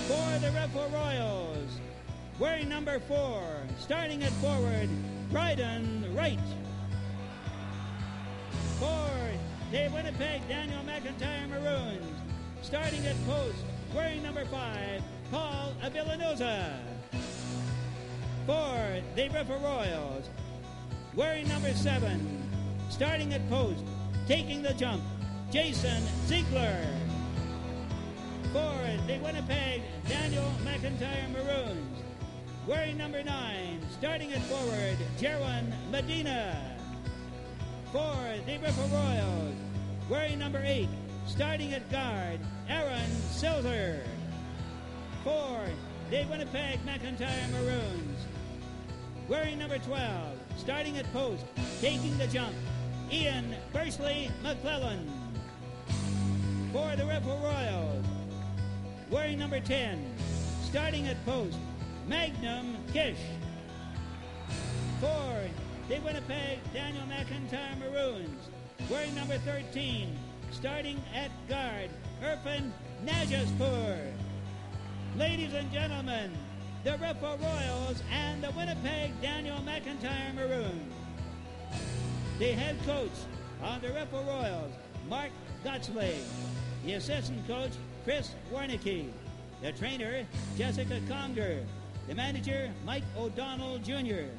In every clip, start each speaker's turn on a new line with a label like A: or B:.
A: For the Riffle Royals, wearing number 4, starting at forward, Bryden Wright. For the Winnipeg Daniel McIntyre Maroons, starting at post, wearing number 5, Paul Avillanosa. For the Riffle Royals, wearing number 7, starting at post, taking the jump, Jason Ziegler. For the Winnipeg Daniel McIntyre Maroons, wearing number 9, starting at forward, Jaron Medina. For the Riffle Royals, wearing number 8, starting at guard, Aaron Silzer. For the Winnipeg McIntyre Maroons, wearing number 12, starting at post, taking the jump, Ian Bursley McClellan. For the Riffle Royals, wearing number 10, starting at post, Magnum Kish. For the Winnipeg Daniel McIntyre Maroons, wearing number 13, starting at guard, Irfan Najaspur. Ladies and gentlemen, the Riffle Royals and the Winnipeg Daniel McIntyre Maroons. The head coach of the Riffle Royals, Mark Gotsley. The assistant coach, Chris Warnicki. The trainer, Jessica Conger. The manager, Mike O'Donnell Jr.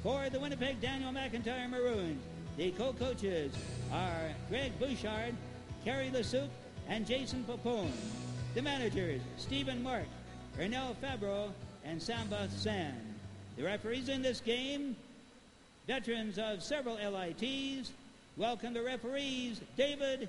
A: For the Winnipeg Daniel McIntyre Maroons, the co-coaches are Greg Bouchard, Kerry Lesuc, and Jason Popone. The managers, Stephen Mark, Ernell Fabro, and Samba San. The referees in this game, veterans of several LITs. Welcome the referees, David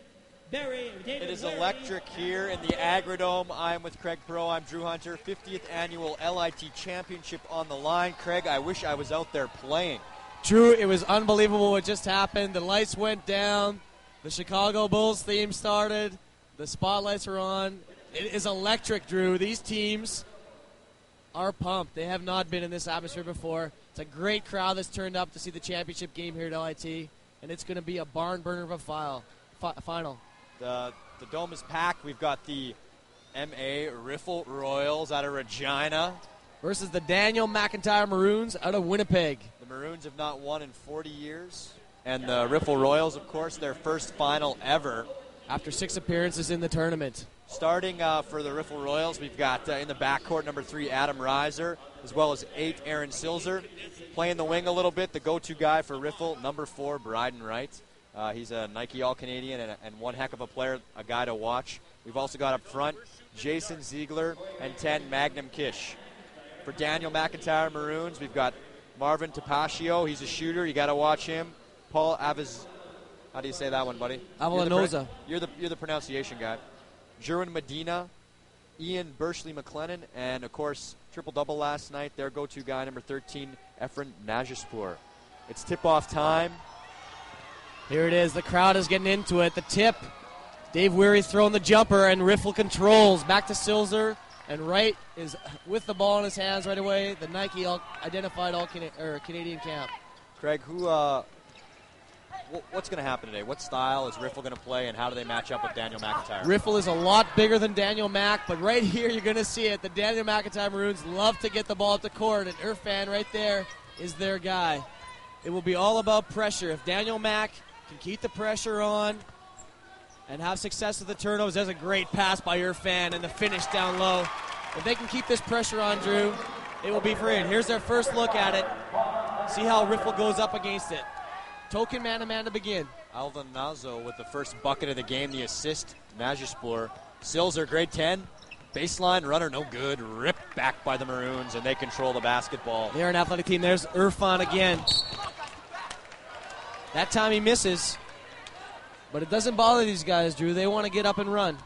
A: Berry.
B: It is electric here in the Agrodome. I'm with Craig Perot. I'm Drew Hunter. 50th Annual LIT Championship on the line. Craig, I wish I was out there playing.
C: Drew, it was unbelievable what just happened. The lights went down. The Chicago Bulls theme started. The spotlights are on. It is electric, Drew. These teams are pumped. They have not been in this atmosphere before. It's a great crowd that's turned up to see the championship game here at LIT, and it's going to be a barn burner of a final.
B: The dome is packed. We've got the MA Riffle Royals out of Regina
C: versus the Daniel McIntyre Maroons out of Winnipeg.
B: The Maroons have not won in 40 years. And the Riffle Royals, of course, their first final ever.
C: After 6 appearances in the tournament.
B: Starting for the Riffle Royals, we've got in the backcourt number 3, Adam Reiser, as well as 8, Aaron Silzer. Playing the wing a little bit, the go-to guy for Riffle, number 4, Bryden Wright. He's a Nike All-Canadian and one heck of a player, a guy to watch. We've also got up front Jason Ziegler and 10, Magnum Kish. For Daniel McIntyre Maroons, we've got Marvin Tapaccio. He's a shooter. You got to watch him. Paul Aviz. How do you say that one, buddy?
C: Avillanosa.
B: You're the pronunciation guy. Jaron Medina, Ian Bursley McLennan, and, of course, triple-double last night, their go-to guy, number 13, Efren Najaspur. It's tip-off time.
C: Here it is. The crowd is getting into it. The tip. Dave Weary throwing the jumper, and Riffle controls. Back to Silzer, and Wright is with the ball in his hands right away. The Nike identified Canadian camp.
B: Craig, what's going to happen today? What style is Riffle going to play, and how do they match up with Daniel McIntyre?
C: Riffle is a lot bigger than Daniel Mac, but right here you're going to see it. The Daniel McIntyre Maroons love to get the ball at the court, and Irfan right there is their guy. It will be all about pressure. If Daniel Mac can keep the pressure on and have success with the turnovers, there's a great pass by Irfan and the finish down low. If they can keep this pressure on, Drew, it will be free. And here's their first look at it. See how Riffle goes up against it. Token man-to-man to begin.
B: Alvin Nazo with the first bucket of the game, the assist. Najaspur. Silzer, grade 10. Baseline runner, no good. Ripped back by the Maroons, and they control the basketball.
C: They're an athletic team. There's Irfan again. That time he misses. But it doesn't bother these guys, Drew. They want to get up and run.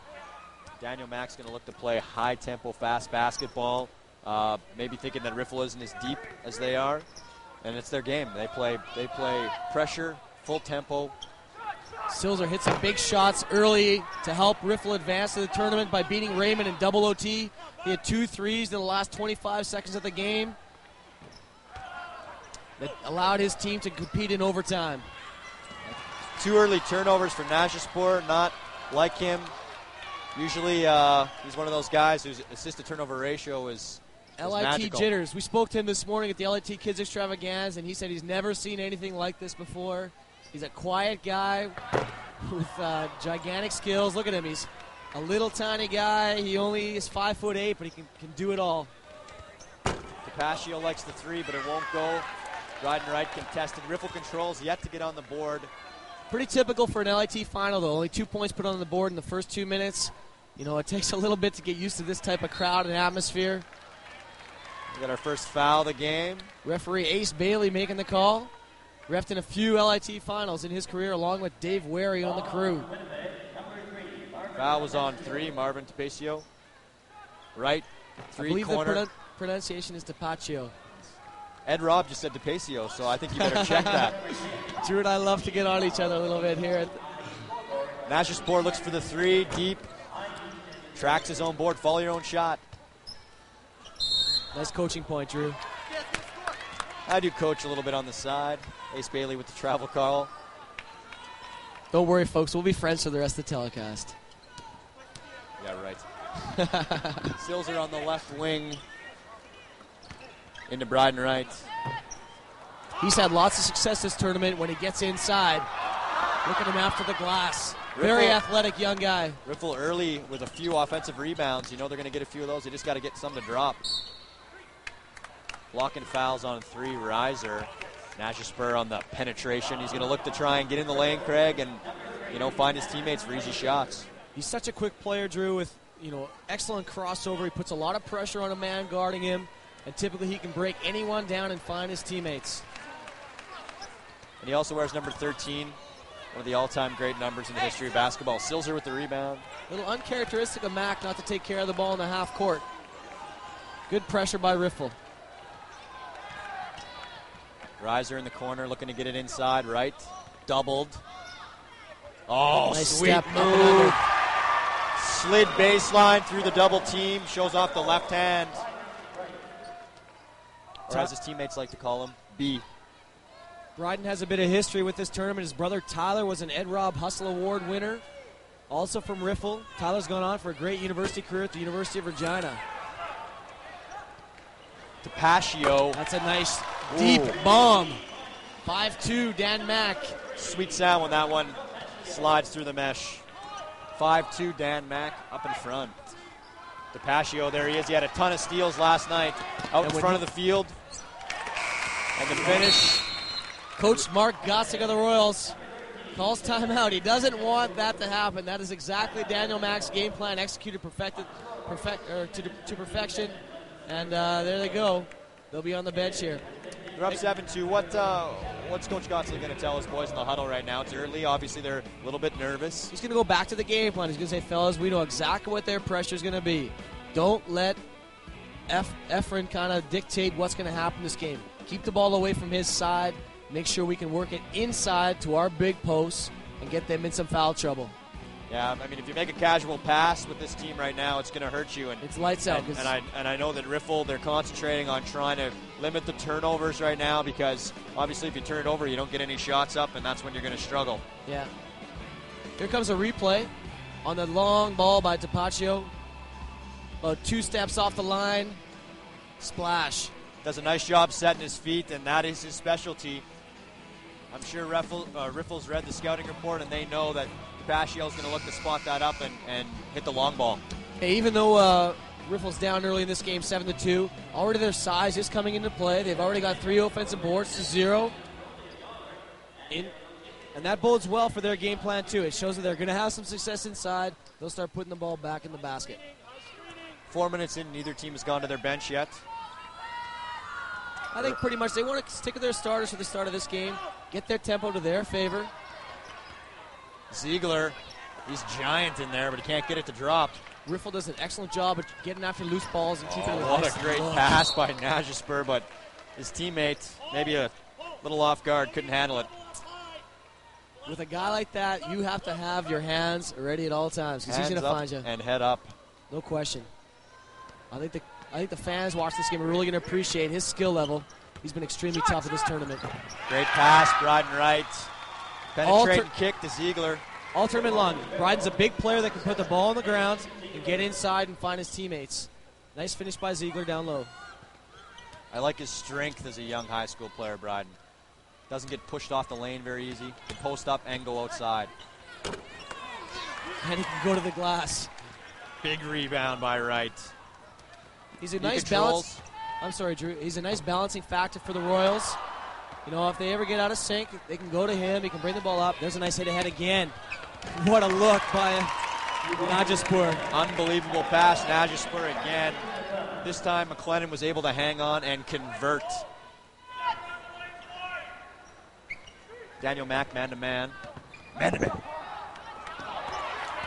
B: Daniel Mack's going to look to play high-tempo, fast basketball. Maybe thinking that Riffle isn't as deep as they are. And it's their game. They play pressure, full tempo.
C: Silzer hit some big shots early to help Riffle advance to the tournament by beating Raymond in double OT. He had 2 threes in the last 25 seconds of the game that allowed his team to compete in overtime.
B: 2 early turnovers for Najaspur, not like him. Usually he's one of those guys whose assist-to-turnover ratio is
C: LIT
B: magical.
C: jitters. We spoke to him this morning at the LIT Kids Extravaganza, and he said he's never seen anything like this before. He's a quiet guy with gigantic skills. Look at him. He's a little tiny guy. He only is 5'8", but he can do it all.
B: DePascio likes the three, but it won't go. Dryden Wright contested. Riffle controls yet to get on the board.
C: Pretty typical for an LIT final, though. Only 2 points put on the board in the first 2 minutes. You know, it takes a little bit to get used to this type of crowd and atmosphere.
B: We got our first foul of the game.
C: Referee Ace Bailey making the call. Refed in a few LIT finals in his career, along with Dave Wary on the crew.
B: Foul was on 3. Marvin DePascio. Right, 3
C: I believe
B: corner.
C: the pronunciation is DePaccio.
B: Ed Robb just said DePascio, so I think you better check that.
C: Drew and I love to get on each other a little bit here.
B: Nashaspor looks for the 3, deep. Tracks his own board. Follow your own shot.
C: Nice coaching point, Drew.
B: I do coach a little bit on the side. Ace Bailey with the travel call.
C: Don't worry, folks. We'll be friends for the rest of the telecast.
B: Yeah, right. Silzer on the left wing. Into Bryden Wright.
C: He's had lots of success this tournament when he gets inside. Look at him after the glass. Very athletic young guy.
B: Riffle early with a few offensive rebounds. You know they're going to get a few of those. They just got to get some to drop. Blocking fouls on 3, Riser. Nashaspur on the penetration. He's going to look to try and get in the lane, Craig, and, you know, find his teammates for easy shots.
C: He's such a quick player, Drew, with, you know, excellent crossover. He puts a lot of pressure on a man guarding him, and typically he can break anyone down and find his teammates.
B: And he also wears number 13, one of the all-time great numbers in the history of basketball. Silzer with the rebound.
C: A little uncharacteristic of Mac not to take care of the ball in the half court. Good pressure by Riffle.
B: Riser in the corner looking to get it inside, right? Doubled. Oh,
C: nice
B: sweet
C: step
B: move. Slid baseline through the double team. Shows off the left hand. Or as his teammates like to call him, B.
C: Bryden has a bit of history with this tournament. His brother Tyler was an Ed Robb Hustle Award winner, also from Riffle. Tyler's gone on for a great university career at the University of Regina.
B: DePascio.
C: That's a nice deep bomb. 5'2", Dan Mack.
B: Sweet sound when that one slides through the mesh. 5'2", Dan Mack up in front. DePascio, there he is. He had a ton of steals last night out in front of the field. And the finish.
C: Coach Mark Gossick of the Royals calls timeout. He doesn't want that to happen. That is exactly Daniel Mack's game plan, executed to perfection. And there they go. They'll be on the bench here.
B: They're up 7-2. What's Coach Gossick going to tell his boys in the huddle right now? It's early. Obviously, they're a little bit nervous.
C: He's going to go back to the game plan. He's going to say, fellas, we know exactly what their pressure is going to be. Don't let Efren kind of dictate what's going to happen in this game. Keep the ball away from his side. Make sure we can work it inside to our big posts and get them in some foul trouble.
B: Yeah, I mean, if you make a casual pass with this team right now, it's going to hurt you. And
C: it's lights out.
B: And I know that Riffle, they're concentrating on trying to limit the turnovers right now because obviously if you turn it over, you don't get any shots up, and that's when you're going to struggle.
C: Yeah. Here comes a replay on the long ball by DePaccio. About 2 steps off the line. Splash.
B: Does a nice job setting his feet, and that is his specialty. I'm sure Riffle's read the scouting report, and they know that DePaccio's going to look to spot that up and hit the long ball.
C: Hey, even though Riffle's down early in this game, 7-2, already their size is coming into play. They've already got 3 offensive boards to 0. And that bodes well for their game plan, too. It shows that they're going to have some success inside. They'll start putting the ball back in the basket.
B: 4 minutes in, neither team has gone to their bench yet.
C: I think pretty much they want to stick with their starters for the start of this game, get their tempo to their favor.
B: Ziegler, he's giant in there, but he can't get it to drop.
C: Riffle does an excellent job of getting after loose balls and keeping it.
B: What a great pass by Nashaspur, but his teammate, maybe a little off guard, couldn't handle it.
C: With a guy like that, you have to have your hands ready at all times because he's going to find you.
B: And head up.
C: No question. I think the fans watching this game are really going to appreciate his skill level. He's been extremely tough in this tournament.
B: Great pass, Bryden Wright. Penetrating kick to Ziegler.
C: all tournament long. Bryden's a big player that can put the ball on the ground and get inside and find his teammates. Nice finish by Ziegler down low.
B: I like his strength as a young high school player, Bryden. Doesn't get pushed off the lane very easy. Can post up and go outside.
C: And he can go to the glass.
B: Big rebound by Wright.
C: He's a nice balance. I'm sorry, Drew. He's a nice balancing factor for the Royals. You know, if they ever get out of sync, they can go to him. He can bring the ball up. There's a nice hit ahead again. What a look by Najaspur.
B: Unbelievable pass, Najaspur again. This time McLennan was able to hang on and convert. Daniel Mack man-to-man. Man-to-man.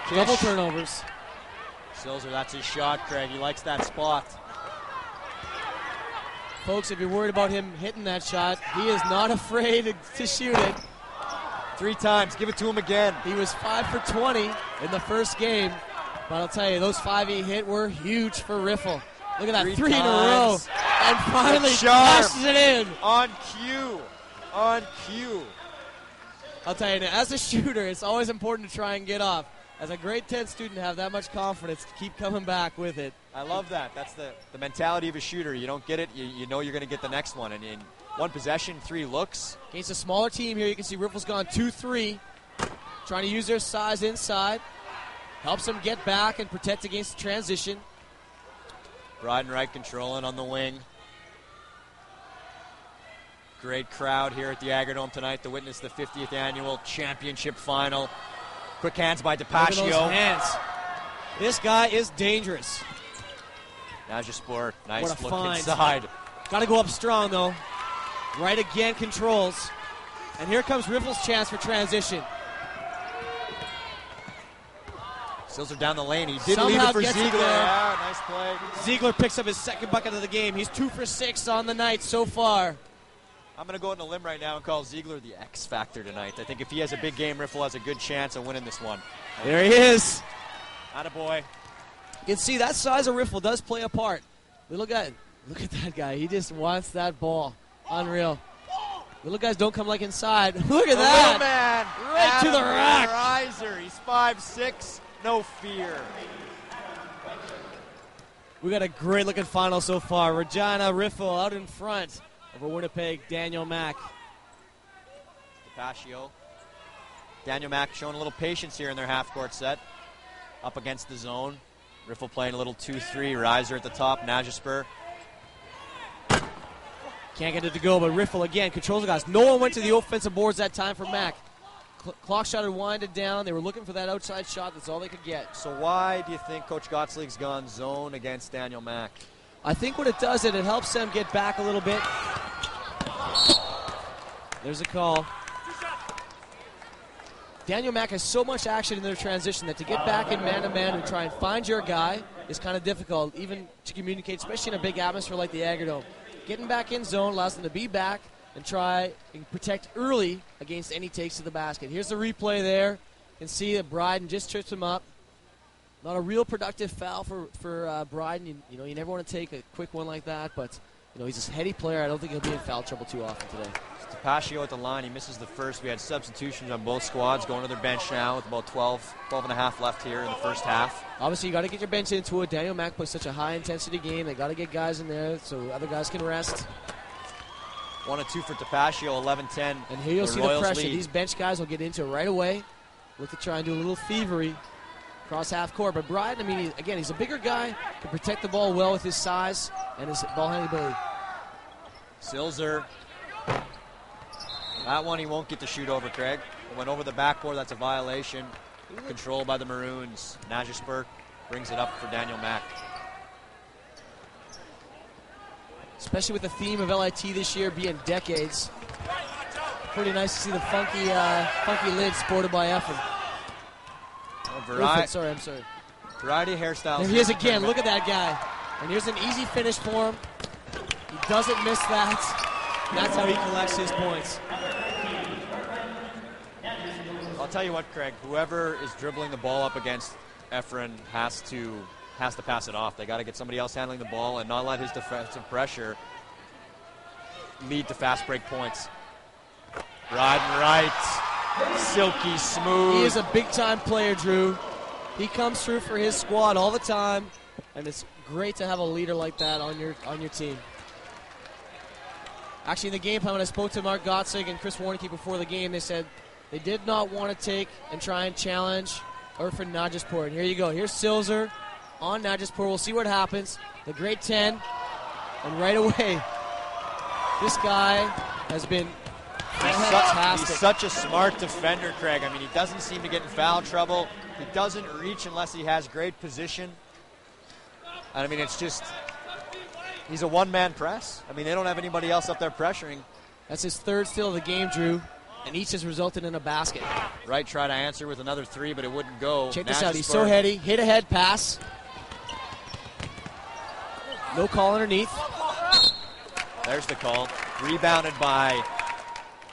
C: Double turnovers.
B: Silzer, that's his shot, Craig. He likes that spot.
C: Folks, if you're worried about him hitting that shot, he is not afraid to shoot it.
B: 3 times. Give it to him again.
C: He was 5 for 20 in the first game. But I'll tell you, those 5 he hit were huge for Riffle. Look at that, 3 in a row. And finally flashes it in.
B: On cue. On cue.
C: I'll tell you, as a shooter, it's always important to try and get off. As a grade 10 student, have that much confidence to keep coming back with it.
B: I love that. That's the mentality of a shooter. You don't get it, you know you're going to get the next one. And in one possession, 3 looks.
C: Against a smaller team here, you can see Riffle's gone 2-3. Trying to use their size inside. Helps them get back and protect against the transition.
B: Bryden Wright controlling on the wing. Great crowd here at the Agrodome tonight to witness the 50th annual championship final. Quick hands by DePascio.
C: Hands. This guy is dangerous.
B: Najaspur, nice look
C: find.
B: inside.
C: Got to go up strong, though. Right again controls. And here comes Riffle's chance for transition.
B: Silzer down the lane. He did leave
C: Somehow
B: it for
C: gets it
B: Ziegler.
C: there.
B: Yeah, nice play.
C: Ziegler picks up his second bucket of the game. He's 2 for 6 on the night so far.
B: I'm going to go on a limb right now and call Ziegler the X factor tonight. I think if he has a big game, Riffle has a good chance of winning this one.
C: There he is.
B: Attaboy.
C: You can see that size of Riffle does play a part. Look at that guy. He just wants that ball. Unreal. Little guys don't come like inside. Look at that.
B: Little man.
C: Right
B: Adam
C: to the rack.
B: Reiser. He's 5'6". No fear.
C: We got a great looking final so far. Regina Riffle out in front over Winnipeg, Daniel Mack.
B: DePascio. Daniel Mack showing a little patience here in their half-court set. Up against the zone. Riffle playing a little 2-3. Reiser at the top. Najaspur.
C: Can't get it to go, but Riffle again controls the guys. No one went to the offensive boards that time for Mack. Clock shot had winded down. They were looking for that outside shot. That's all they could get.
B: So why do you think Coach Gottslig's gone zone against Daniel Mack?
C: I think what it does is it helps them get back a little bit. There's a call. Daniel Mack has so much action in their transition that to get back in man-to-man and try and find your guy is kind of difficult, even to communicate, especially in a big atmosphere like the Agrodome. Getting back in zone allows them to be back and try and protect early against any takes to the basket. Here's the replay there. You can see that Bryden just trips him up. Not a real productive foul for Bryden. You know, you never want to take a quick one like that, but you know, he's a heady player. I don't think he'll be in foul trouble too often today.
B: DePascio at the line. He misses the first. We had substitutions on both squads going to their bench now with about 12 and a half left here in the first half.
C: Obviously, you got to get your bench into it. Daniel Mack plays such a high-intensity game. They got to get guys in there so other guys can rest.
B: 1 and 2 for DePascio, 11-10.
C: And here you'll see
B: Royals
C: the pressure.
B: lead.
C: These bench guys will get into it right away. Look to try and do a little thievery across half court. But Bryden, I mean, again, he's a bigger guy, can protect the ball well with his size and his ball handling ability.
B: Silzer. That one he won't get to shoot over, Craig. It went over the backboard. That's a violation. Controlled by the Maroons. Najaspur brings it up for Daniel Mack.
C: Especially with the theme of LIT this year being decades. Pretty nice to see the funky lid sported by Efren. I'm sorry.
B: Variety of hairstyles.
C: There he is again. Look at that guy. And here's an easy finish for him. He doesn't miss that. That's how he collects his points.
B: I'll tell you what, Craig. Whoever is dribbling the ball up against Efren has to pass it off. They got to get somebody else handling the ball and not let his defensive pressure lead to fast break points. Bryden Wright Silky smooth.
C: He is a big-time player, Drew. He comes through for his squad all the time, and it's great to have a leader like that on your team. Actually, in the game plan, when I spoke to Mark Gotzig and Chris Warnicki before the game, they said they did not want to take and try and challenge Irfan Najaspur. And here you go. Here's Silzer on Najaspur. We'll see what happens. The grade 10. And right away, this guy has been fantastic.
B: He's such a smart defender, Craig. I mean, he doesn't seem to get in foul trouble. He doesn't reach unless he has great position. And I mean, it's just, he's a one-man press. I mean, they don't have anybody else up there pressuring.
C: That's his third steal of the game, Drew, and each has resulted in a basket.
B: Wright tried to answer with another three, but it wouldn't go.
C: Check this out. He's so heady. Hit a head pass. No call underneath.
B: There's the call. Rebounded by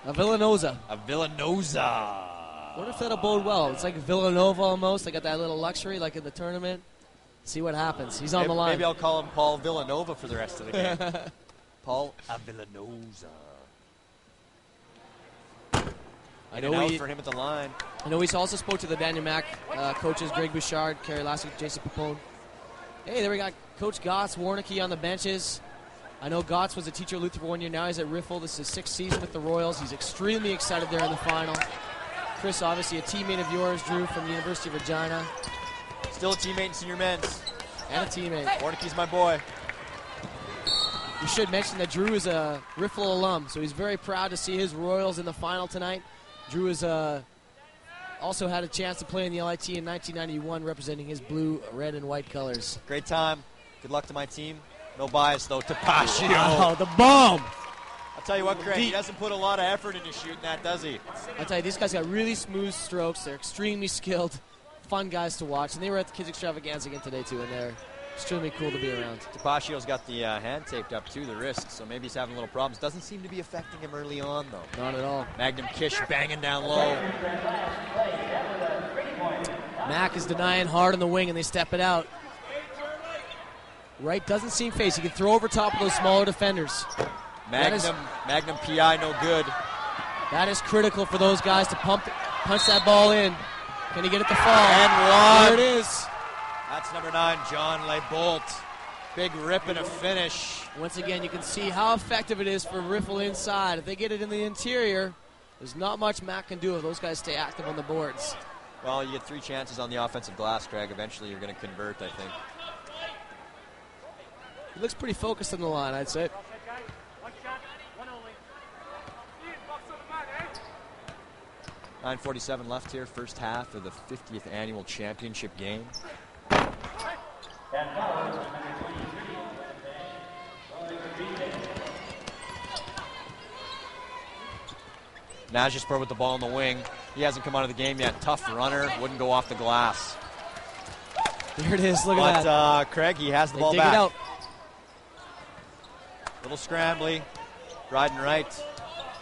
C: Villanoza.
B: Villanoza.
C: What if that'll bode well? It's like Villanova almost. They got that little luxury like in the tournament. See what happens. He's on the line.
B: Maybe I'll call him Paul Villanova for the rest of the game. Paul Villanoza.
C: I know
B: for him at the line.
C: I know he's also spoke to the Daniel Mac coaches, Greg Bouchard, Kerry Lassick, Jason Papone. Hey, there we got Coach Gotts, Warnicki on the benches. I know Gotts was a teacher at Luther for 1 year. Now he's at Riffle. This is his sixth season with the Royals. He's extremely excited there in the final. Chris, obviously a teammate of yours, Drew, from the University of Regina.
B: Still a teammate in senior men's.
C: And a teammate.
B: Warnicki's my boy.
C: We should mention that Drew is a Riffle alum, so he's very proud to see his Royals in the final tonight. Drew has also had a chance to play in the LIT in 1991, representing his blue, red, and white colors.
B: Great time. Good luck to my team. No bias, though. Tapaccio.
C: Oh, the bomb!
B: I'll tell you what, Craig, he doesn't put a lot of effort into shooting that, does he?
C: I'll tell you, these guys got really smooth strokes. They're extremely skilled, fun guys to watch. And they were at the Kids Extravaganza again today, too, and they're extremely cool to be around.
B: Tapaccio's got the hand taped up, too, the wrist, so maybe he's having a little problems. Doesn't seem to be affecting him early on, though.
C: Not at all.
B: Magnum Kish banging down low.
C: Mack is denying hard on the wing, and they step it out. Wright doesn't seem phased. He can throw over top of those smaller defenders.
B: Magnum PI no good.
C: That is critical for those guys to punch that ball in. Can he get it to fall?
B: And one.
C: There it is.
B: That's number 9, John Leibolt. Big rip and a finish.
C: Once again, you can see how effective it is for Riffle inside. If they get it in the interior, there's not much Mac can do if those guys stay active on the boards.
B: Well, you get 3 chances on the offensive glass, Craig. Eventually you're going to convert, I think.
C: He looks pretty focused on the line, I'd say.
B: $9:47 left here, first half of the 50th annual championship game. Najaspur with the ball in the wing. He hasn't come out of the game yet. Tough runner, wouldn't go off the glass.
C: There it is, look at that.
B: But Craig, he has the ball
C: dig
B: back.
C: It out.
B: Little scrambly. Bryden Wright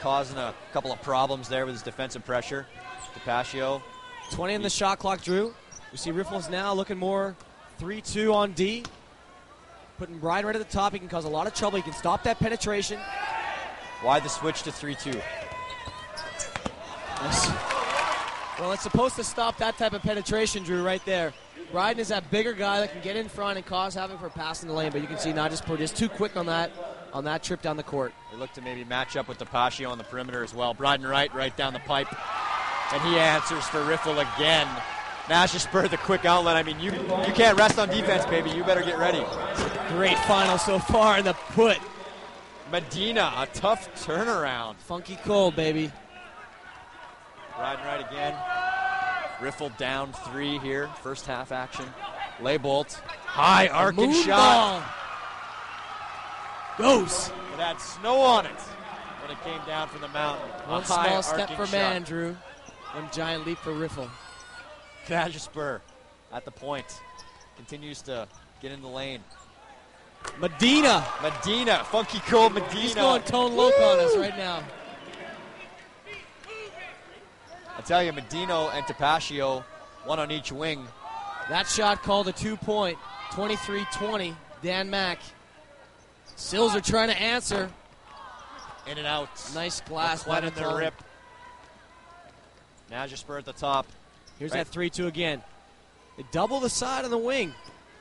B: causing a couple of problems there with his defensive pressure. Tapaccio.
C: 20 in the shot clock, Drew. We see Riffles now looking more 3-2 on D. Putting Bryden right at the top. He can cause a lot of trouble. He can stop that penetration.
B: Why the switch to 3-2?
C: Well, it's supposed to stop that type of penetration, Drew, right there. Bryden is that bigger guy that can get in front and cause havoc for passing the lane, but you can see Najaspur just too quick on that trip down the court.
B: They look to maybe match up with Tapaccio on the perimeter as well. Bryden Wright right down the pipe, and he answers for Riffle again. Najaspur, the quick outlet. I mean, you can't rest on defense, baby. You better get ready.
C: Great final so far in the put.
B: Medina, a tough turnaround.
C: Funky cold, baby.
B: Bryden Wright again. Riffle down 3 here, first half action. Leibolt, high arcing shot.
C: Goes.
B: It had snow on it when it came down from the mountain.
C: One small step for man, Drew. One giant leap for Riffle.
B: Najaspur at the point. Continues to get in the lane.
C: Medina,
B: funky cold Medina.
C: He's going Tone Loc on us right now.
B: I tell you, Medina and Tapaccio, one on each wing.
C: That shot called a 2-point, 23-20, Dan Mack. Sills are trying to answer.
B: In and out.
C: Nice glass.
B: Let in the rip. Najaspur at the top.
C: Here's
B: Right.
C: that 3-2 again. They double the side on the wing.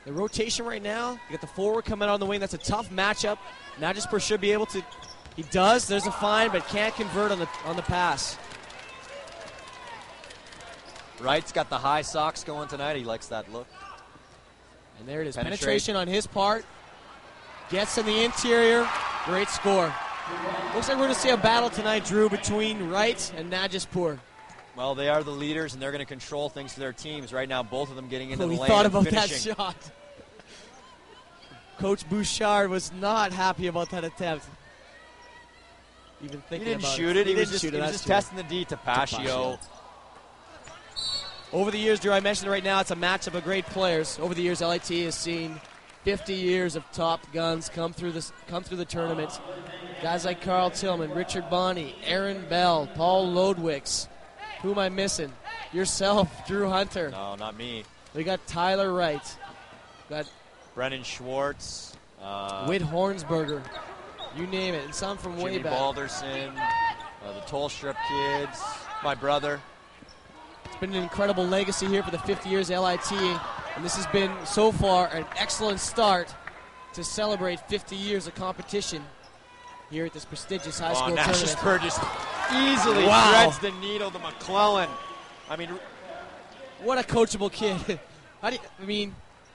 C: The rotation right now, you got the forward coming out on the wing. That's a tough matchup. Najaspur should be able to. He does. There's a fine, but can't convert on the pass.
B: Wright's got the high socks going tonight. He likes that look.
C: And there it is.
B: Penetrate.
C: Penetration on his part. Gets in the interior. Great score. Looks like we're going to see a battle tonight, Drew, between Wright and Najaspur.
B: Well, they are the leaders, and they're going to control things to their teams. Right now, both of them getting into the
C: We
B: lane
C: thought
B: and
C: about
B: finishing.
C: that shot. Coach Bouchard was not happy about that attempt. Even
B: He
C: thinking
B: didn't
C: about
B: shoot it. He was
C: didn't
B: just,
C: shoot
B: he
C: it.
B: was
C: That's
B: just
C: true.
B: testing the D. Tapascio.
C: Over the years, Drew, I mentioned it right now, it's a matchup of great players. Over the years, LIT has seen 50 years of top guns come through the tournament. Guys like Carl Tillman, Richard Bonney, Aaron Bell, Paul Lodwicks. Who am I missing? Yourself, Drew Hunter.
B: No, not me.
C: We got Tyler Wright. Got
B: Brennan Schwartz.
C: Whit Hornsberger. You name it. And some from way
B: Jimmy
C: back.
B: Balderson. The Tollstrip kids. My brother.
C: It's been an incredible legacy here for the 50 years LIT. And this has been, so far, an excellent start to celebrate 50 years of competition here at this prestigious high school tournament.
B: Najaspur just easily
C: Wow.
B: threads the needle to McClellan. I mean,
C: What a coachable kid.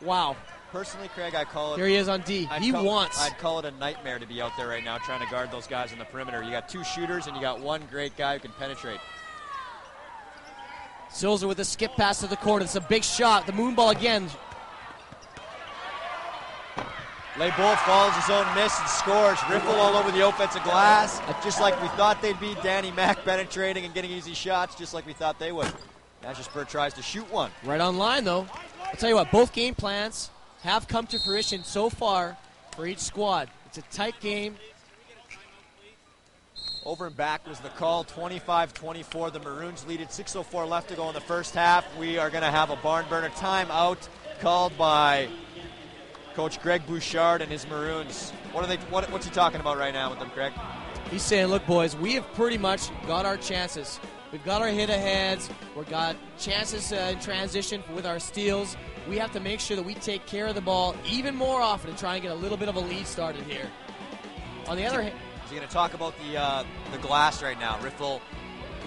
C: Wow.
B: personally, Craig, I call it.
C: Here he is on D.
B: I'd call it a nightmare to be out there right now trying to guard those guys on the perimeter. You got two shooters and you got one great guy who can penetrate.
C: Silzer with a skip pass to the corner. It's a big shot. The moon ball again.
B: Leibold follows his own miss and scores. Riffle all over the offensive glass. Just like we thought they'd be. Danny Mack penetrating and getting easy shots just like we thought they would. Najaspur tries to shoot one.
C: Right on line, though. I'll tell you what, both game plans have come to fruition so far for each squad. It's a tight game.
B: Over and back was the call, 25-24. The Maroons lead it, 6:04 left to go in the first half. We are going to have a barn burner timeout called by Coach Greg Bouchard and his Maroons. What's he talking about right now with them, Greg?
C: He's saying, look, boys, we have pretty much got our chances. We've got our hit-aheads. We've got chances in transition with our steals. We have to make sure that we take care of the ball even more often and try and get a little bit of a lead started here. On the other hand,
B: Is he going to talk about the glass right now? Riffle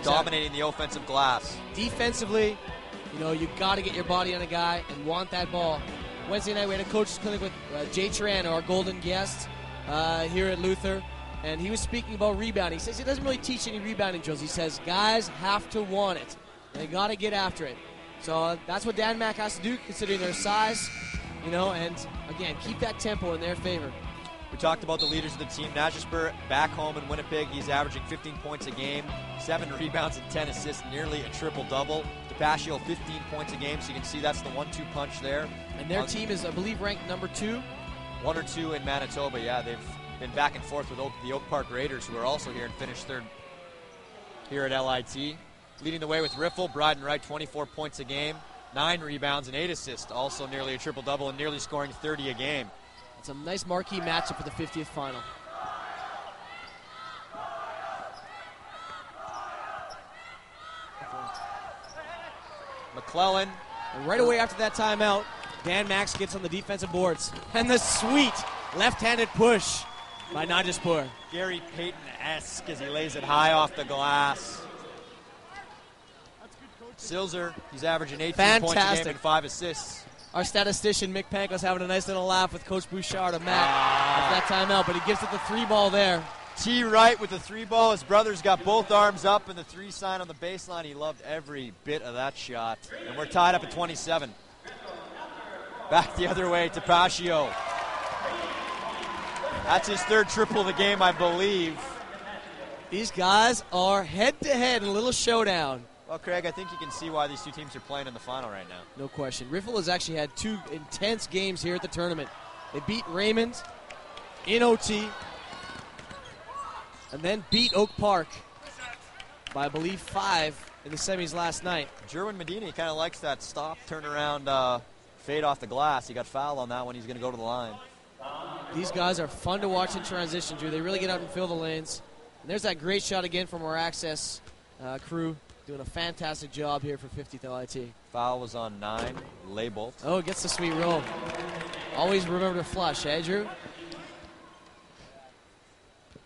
B: dominating the offensive glass.
C: defensively, you got to get your body on a guy and want that ball. Wednesday night we had a coach's clinic with Jay Tarano, our golden guest here at Luther, and he was speaking about rebounding. He says he doesn't really teach any rebounding drills. He says guys have to want it. They got to get after it. So that's what Dan Mack has to do, considering their size, and again, keep that tempo in their favor.
B: We talked about the leaders of the team. Najaspur back home in Winnipeg. He's averaging 15 points a game, 7 rebounds and 10 assists, nearly a triple-double. Tapascio, 15 points a game, so you can see that's the 1-2 punch there.
C: And their team is, I believe, ranked number 2.
B: 1 or 2 in Manitoba, yeah. They've been back and forth with the Oak Park Raiders, who are also here and finished third here at LIT. Leading the way with Riffle, Bryden Wright, 24 points a game, 9 rebounds and 8 assists, also nearly a triple-double and nearly scoring 30 a game.
C: It's a nice marquee matchup for the 50th final.
B: McClellan.
C: And right away after that timeout, Dan Max gets on the defensive boards. And the sweet left-handed push by Najaspur.
B: Gary Payton-esque as he lays it high off the glass. Silzer, he's averaging 18 points a game and 5 assists.
C: Our statistician, Mick Panko's having a nice little laugh with Coach Bouchard and Matt after that timeout, but he gives it the 3 ball there.
B: T. Wright with the 3 ball. His brother's got both arms up and the 3 sign on the baseline. He loved every bit of that shot. And we're tied up at 27. Back the other way, Tapascio. That's his 3rd triple of the game, I believe.
C: These guys are head-to-head in a little showdown.
B: Well, Craig, I think you can see why these two teams are playing in the final right now.
C: No question. Riffle has actually had 2 intense games here at the tournament. They beat Raymond in OT and then beat Oak Park by, I believe, 5 in the semis last night.
B: Jerwin Medina kind of likes that stop, turn around, fade off the glass. He got fouled on that one. He's going to go to the line.
C: These guys are fun to watch in transition, Drew. They really get out and fill the lanes. And there's that great shot again from our access crew. doing a fantastic job here for 50th LIT.
B: Foul was on 9, Leibold.
C: Oh, gets the sweet roll. Always remember to flush, eh, Drew?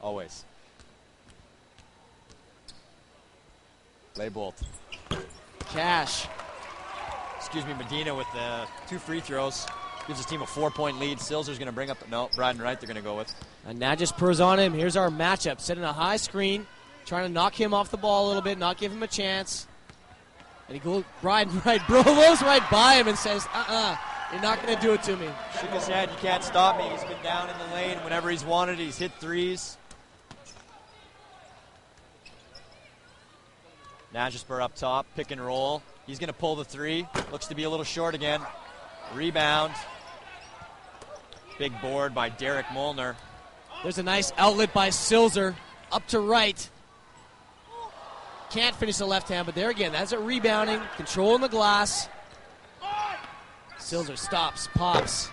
B: Always. Leibold.
C: Cash.
B: Excuse me, Medina with the 2 free throws. Gives his team a 4-point lead. Silzer's going to bring up the... No, Bryden Wright they're going to go with.
C: And Najaspur's on him. Here's our matchup. Setting a high screen. Trying to knock him off the ball a little bit. Not give him a chance. And he goes... Bryden Wright blows right by him and says, you're not going to do it to me.
B: Shook his head. You can't stop me. He's been down in the lane. Whenever he's wanted, he's hit threes. Najaspur up top. Pick and roll. He's going to pull the 3. Looks to be a little short again. Rebound. Big board by Derek Molnar.
C: There's a nice outlet by Silzer. Up to right. Can't finish the left hand, but there again, that's it rebounding. Controlling the glass. Silzer stops, pops.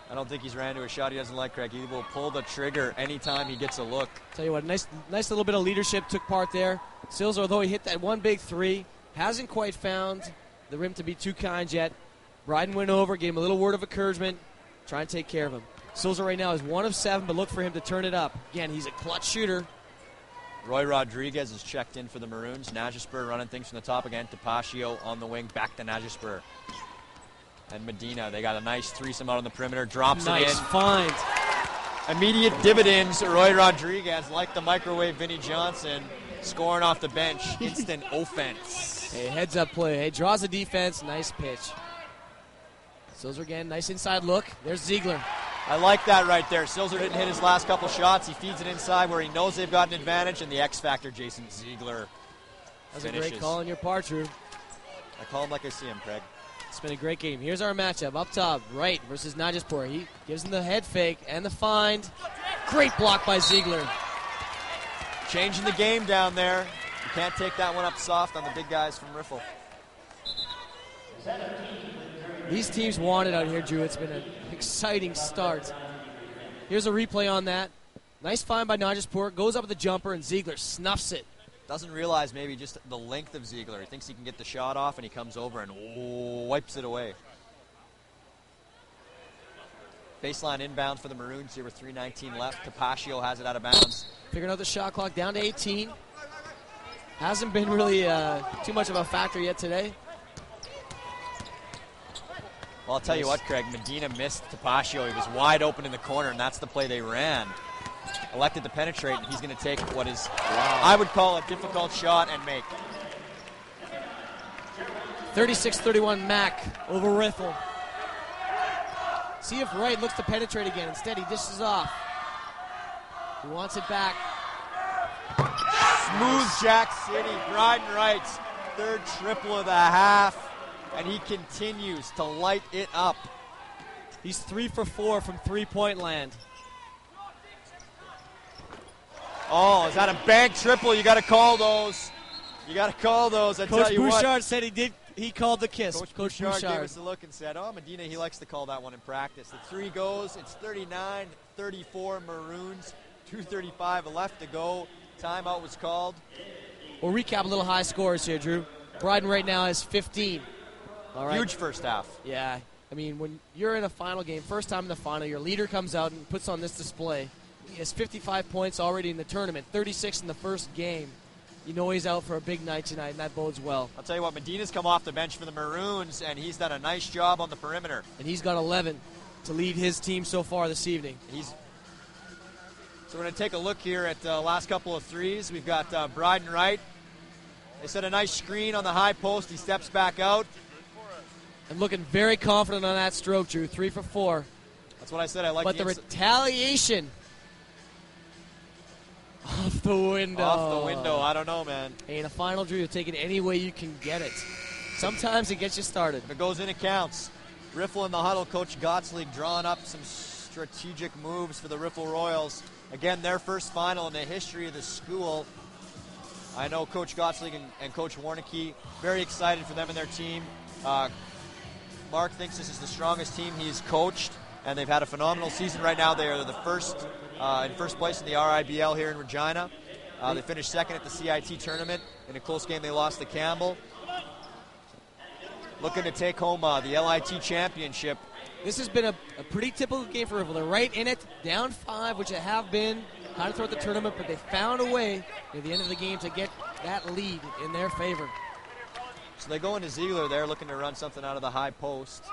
B: I don't think he's ran to a shot he doesn't like, Craig. He will pull the trigger anytime he gets a look.
C: Tell you what, nice little bit of leadership took part there. Silzer, although he hit that one big 3, hasn't quite found the rim to be too kind yet. Bryden went over, gave him a little word of encouragement, try and take care of him. Silzer right now is 1 of 7, but look for him to turn it up. Again, he's a clutch shooter.
B: Roy Rodriguez is checked in for the Maroons. Najaspur running things from the top again. Tapaccio on the wing, back to Najaspur. And Medina, they got a nice threesome out on the perimeter, drops it in.
C: Nice find.
B: Immediate dividends. Roy Rodriguez, like the microwave Vinnie Johnson, scoring off the bench. Instant offense.
C: Hey, heads up play. Hey, draws the defense. Nice pitch. Silzer again, nice inside look. There's Ziegler.
B: I like that right there. Silzer didn't hit his last couple shots. He feeds it inside where he knows they've got an advantage, and the X factor, Jason Ziegler,
C: That's
B: finishes.
C: a great call on your part, Drew.
B: I call him like I see him, Craig.
C: It's been a great game. Here's our matchup. Up top, Wright versus Najaspur. He gives him the head fake and the find. Great block by Ziegler.
B: Changing the game down there. You can't take that one up soft on the big guys from Riffle.
C: These teams want it out here, Drew. It's been an exciting start. Here's a replay on that. Nice find by Najaspur. Goes up with the jumper, and Ziegler snuffs it.
B: Doesn't realize maybe just the length of Ziegler. He thinks he can get the shot off, and he comes over and wipes it away. Baseline inbound for the Maroons here with 3:19 left. Tapaccio has it out of bounds.
C: Figuring out the shot clock down to 18. Hasn't been really too much of a factor yet today.
B: Well, I'll tell you what, Craig. Medina missed Tapaccio. He was wide open in the corner, and that's the play they ran. Elected to penetrate, and he's going to take what is, I would call a difficult shot and make.
C: 36-31 Mac over Riffle. See if Wright looks to penetrate again. Instead, he dishes off. He wants it back.
B: Smooth Jack City. Bryden Wright's third triple of the half, and he continues to light it up.
C: He's 3 for 4 from three-point land.
B: Oh, is that a bank triple? You got to call those. You got to call those. I tell you what.
C: Coach Bouchard said he called the kiss.
B: Coach Bouchard gave us a look and said, oh, Medina, he likes to call that one in practice. The 3 goes. It's 39-34 Maroons. 2:35 left to go. Timeout was called.
C: We'll recap a little high scores here, Drew. Bryden right now has 15. All right.
B: Huge first half.
C: Yeah. I mean, when you're in a final game, first time in the final, your leader comes out and puts on this display. He has 55 points already in the tournament, 36 in the first game. You know he's out for a big night tonight, and that bodes well.
B: I'll tell you what, Medina's come off the bench for the Maroons, and he's done a nice job on the perimeter.
C: And he's got 11 to lead his team so far this evening.
B: So we're going to take a look here at the last couple of threes. We've got Bryden Wright. They set a nice screen on the high post. He steps back out.
C: And looking very confident on that stroke, Drew. 3 for 4.
B: That's what I said. I like
C: but the retaliation off the window.
B: Off the window. I don't know, man.
C: Hey, in a final, Drew, you'll take it any way you can get it. Sometimes it gets you started.
B: If it goes in, it counts. Riffle in the huddle. Coach Gottslig drawing up some strategic moves for the Riffle Royals. Again, their first final in the history of the school. I know Coach Gottslig and Coach Warnicki, very excited for them and their team. Mark thinks this is the strongest team he's coached, and they've had a phenomenal season right now. They are the first in first place in the RIBL here in Regina. They finished second at the CIT tournament. In a close game, they lost to Campbell. Looking to take home the LIT championship.
C: This has been a pretty typical game for Riffle. They're right in it, down 5, which they have been kind of throughout the tournament, but they found a way at the end of the game to get that lead in their favor.
B: So they go into Ziegler there, looking to run something out of the high post.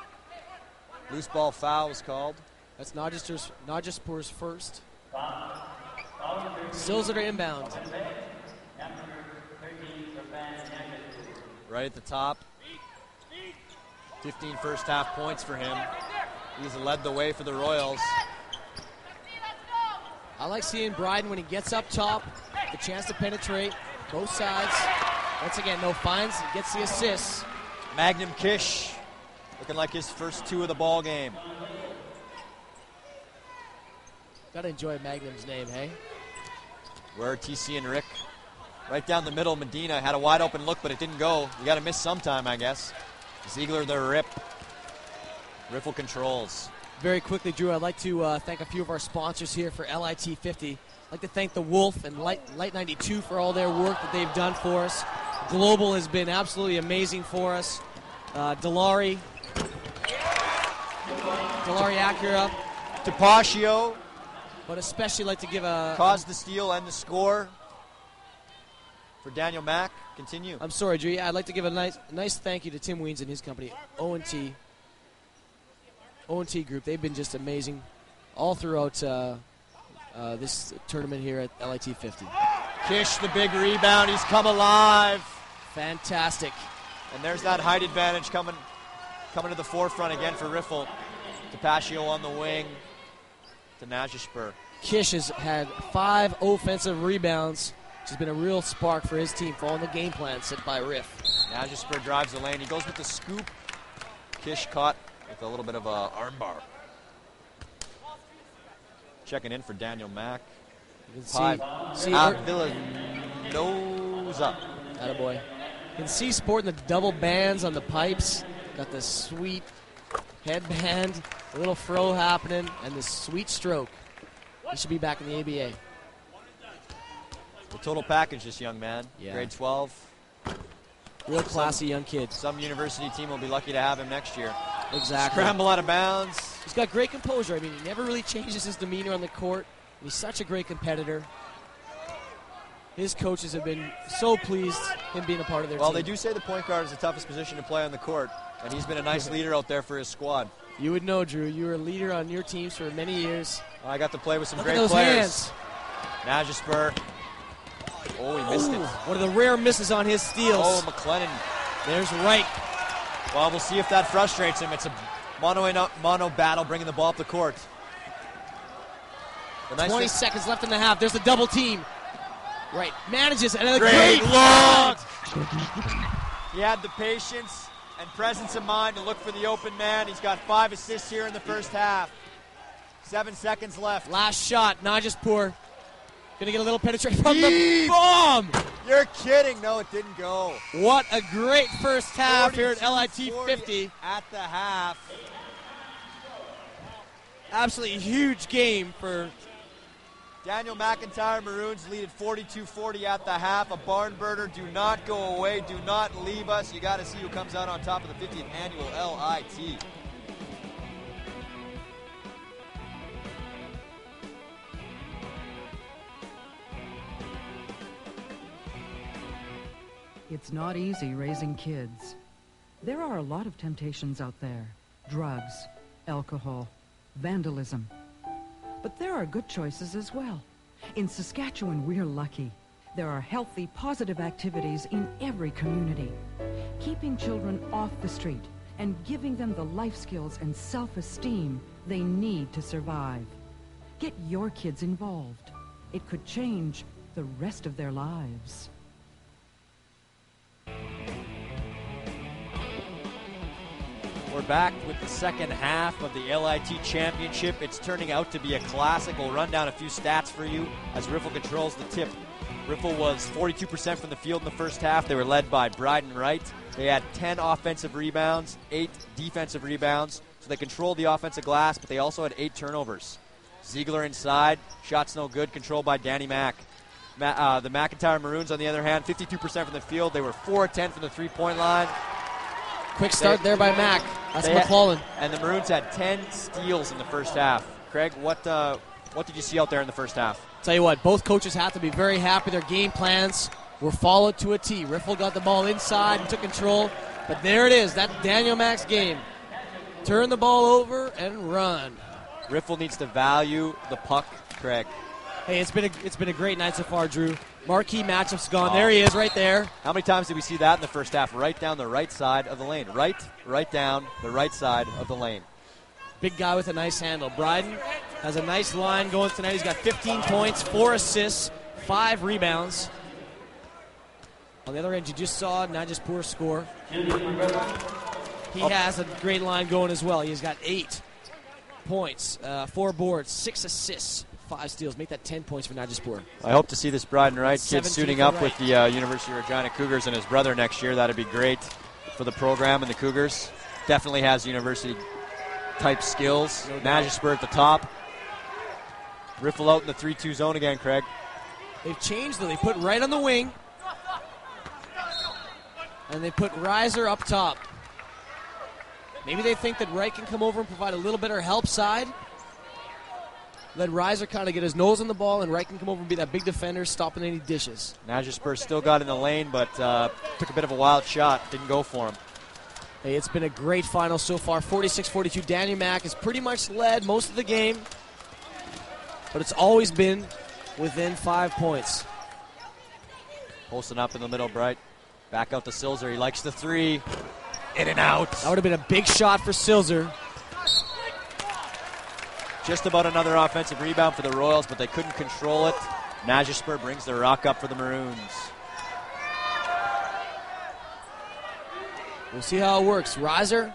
B: Loose ball foul was called.
C: That's Najaspur's first. Sills at inbound.
B: Right at the top. 15 first half points for him. He's led the way for the Royals.
C: I like seeing Bryden when he gets up top, the chance to penetrate both sides. Once again, no fines, he gets the assists.
B: Magnum Kish, looking like his first 2 of the ball game.
C: Gotta enjoy Magnum's name, hey?
B: Where TC and Rick. Right down the middle, Medina had a wide open look, but it didn't go. You gotta miss sometime, I guess. Ziegler the rip. Riffle controls.
C: Very quickly, Drew, I'd like to thank a few of our sponsors here for LIT 50. I'd like to thank the Wolf and Light 92 for all their work that they've done for us. Global has been absolutely amazing for us. Delari Acura.
B: Tapaccio.
C: But especially like to give a...
B: Caused the steal and the score for Daniel Mack. Continue.
C: I'm sorry, Drew. Yeah, I'd like to give a nice thank you to Tim Weens and his company, O&T Group. They've been just amazing all throughout this tournament here at LIT 50.
B: Kish, the big rebound. He's come alive.
C: Fantastic.
B: And there's that height advantage coming to the forefront again for Riffle. Tapaccio on the wing to Najaspur.
C: Kish has had 5 offensive rebounds, which has been a real spark for his team, following the game plan set by Riff.
B: Najaspur drives the lane. He goes with the scoop. Kish caught with a little bit of a armbar. Checking in for Daniel Mack.
C: You can
B: see Villanosa.
C: Attaboy. You can see sporting the double bands on the pipes. Got the sweet headband, a little fro happening, and the sweet stroke. He should be back in the ABA.
B: The total package, this young man.
C: Yeah.
B: Grade 12.
C: Real classy young kid.
B: Some university team will be lucky to have him next year.
C: Exactly.
B: Scramble out of bounds.
C: He's got great composure. I mean, he never really changes his demeanor on the court. He's such a great competitor. His coaches have been so pleased him being a part of their team.
B: Well, they do say the point guard is the toughest position to play on the court, and he's been a nice leader out there for his squad.
C: You would know, Drew. You were a leader on your teams for many years.
B: I got to play with some
C: Look
B: great
C: at those
B: players.
C: hands.
B: Najaspur. Oh, he missed it.
C: One of the rare misses on his steals.
B: Oh, McLennan.
C: There's Wright.
B: Well, we'll see if that frustrates him. It's a mono battle bringing the ball up the court.
C: 20 seconds left in the half. There's the double team. Right. Manages another
B: great
C: great
B: look. He had the patience and presence of mind to look for the open man. He's got 5 assists here in the first half. 7 seconds left.
C: Last shot. Najaspur. Gonna get a little penetration from the bomb.
B: You're kidding. No, it didn't go.
C: What a great first half here at LIT 50.
B: At the half.
C: Absolutely huge game for
B: Daniel McIntyre. Maroons lead at 42-40 at the half. A barn burner. Do not go away. Do not leave us. You got to see who comes out on top of the 50th annual LIT.
D: It's not easy raising kids. There are a lot of temptations out there. Drugs, alcohol, vandalism. But there are good choices as well. In Saskatchewan, we're lucky. There are healthy, positive activities in every community. Keeping children off the street and giving them the life skills and self-esteem they need to survive. Get your kids involved. It could change the rest of their lives.
B: We're back with the second half of the LIT Championship. It's turning out to be a classic. We'll run down a few stats for you as Riffle controls the tip. Riffle was 42% from the field in the first half. They were led by Bryden Wright. They had 10 offensive rebounds, 8 defensive rebounds. So they controlled the offensive glass, but they also had 8 turnovers. Ziegler inside. Shots no good. Controlled by Danny Mack. The McIntyre Maroons, on the other hand, 52% from the field. They were 4-10 from the three-point line.
C: Quick start there by Mac. That's McClellan.
B: And the Maroons had 10 steals in the first half. Craig, what did you see out there in the first half?
C: Tell you what, both coaches have to be very happy. Their game plans were followed to a T. Riffle got the ball inside and took control. But there it is. That's Daniel Mack's game. Turn the ball over and run.
B: Riffle needs to value the puck, Craig.
C: Hey, it's been a great night so far, Drew. Marquee matchup's gone. There he is right there.
B: How many times did we see that in the first half? Right down the right side of the lane. Right down the right side of the lane.
C: Big guy with a nice handle. Bryden has a nice line going tonight. He's got 15 points, 4 assists, 5 rebounds. On the other end, you just saw Najaspur score. He has a great line going as well. He's got 8 points, 4 boards, 6 assists, 5 steals. Make that 10 points for Najaspur.
B: I hope to see this Bryden Wright kid suiting up with the University of Regina Cougars and his brother next year. That'd be great for the program and the Cougars. Definitely has university-type skills. No Najaspur at the top. Riffle out in the 3-2 zone again, Craig.
C: They've changed, though. They put Wright on the wing. And they put Reiser up top. Maybe they think that Wright can come over and provide a little better help side. Let Reiser kind of get his nose on the ball, and Wright can come over and be that big defender, stopping any dishes.
B: Najaspur still got in the lane, but took a bit of a wild shot. Didn't go for him.
C: Hey, it's been a great final so far. 46-42. Daniel Mack has pretty much led most of the game, but it's always been within 5 points.
B: Posting up in the middle, Bright. Back out to Silzer. He likes the 3. In and out.
C: That would have been a big shot for Silzer.
B: Just about another offensive rebound for the Royals, but they couldn't control it. Najaspur brings the rock up for the Maroons.
C: We'll see how it works. Reiser,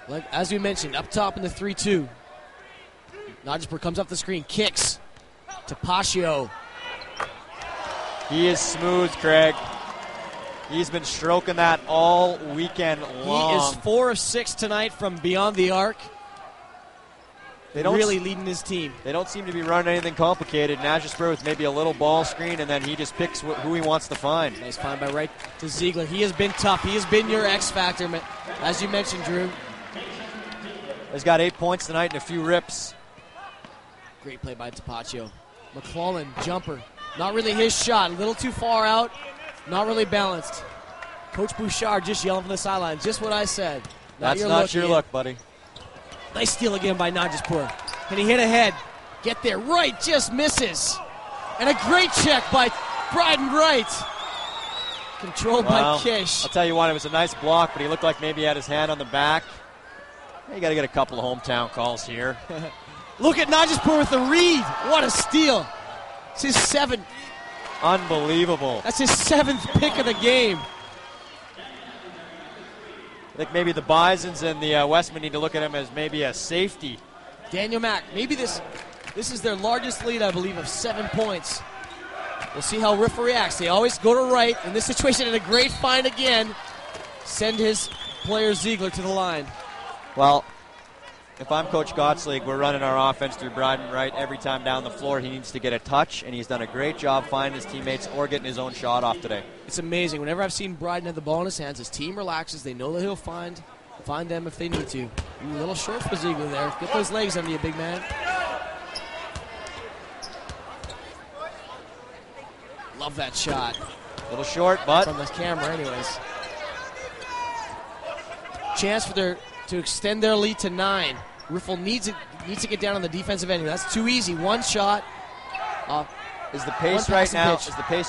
C: like as we mentioned, up top in the 3-2. Najaspur comes up the screen, kicks to Paccio.
B: He is smooth, Craig. He's been stroking that all weekend long.
C: He is 4 of 6 tonight from beyond the arc. They don't really leading his team.
B: They don't seem to be running anything complicated. Najaspur with maybe a little ball screen, and then he just picks who he wants to find.
C: Nice find by Wright to Ziegler. He has been tough. He has been your X factor, as you mentioned, Drew.
B: He's got 8 points tonight and a few rips.
C: Great play by Tapaccio. McClellan, jumper. Not really his shot. A little too far out. Not really balanced. Coach Bouchard just yelling from the sideline. Just what I said.
B: That's not your look, buddy.
C: Nice steal again by Najaspur. Can he hit ahead? Get there. Wright just misses. And a great check by Bryden Wright. Controlled by Kish.
B: I'll tell you what, it was a nice block, but he looked like maybe he had his hand on the back. You got to get a couple of hometown calls here.
C: Look at Najaspur with the read. What a steal. It's his 7th.
B: Unbelievable.
C: That's his 7th pick of the game.
B: I think maybe the Bisons and the Westmen need to look at him as maybe a safety.
C: Daniel Mack, maybe this is their largest lead, I believe, of 7 points. We'll see how Riffle reacts. They always go to Wright. In this situation, and a great find again. Send his player Ziegler to the line.
B: Well, if I'm Coach Gottslig, we're running our offense through Bryden Wright every time down the floor. He needs to get a touch, and he's done a great job finding his teammates or getting his own shot off today.
C: It's amazing. Whenever I've seen Bryden have the ball in his hands, his team relaxes. They know that he'll find them if they need to. Ooh, a little short for Ziegler there. Get those legs under you, big man. Love that shot.
B: A little short, but
C: from the camera anyways. Chance for to extend their lead to 9. Riffle needs to get down on the defensive end. That's too easy. One shot.
B: Is the pace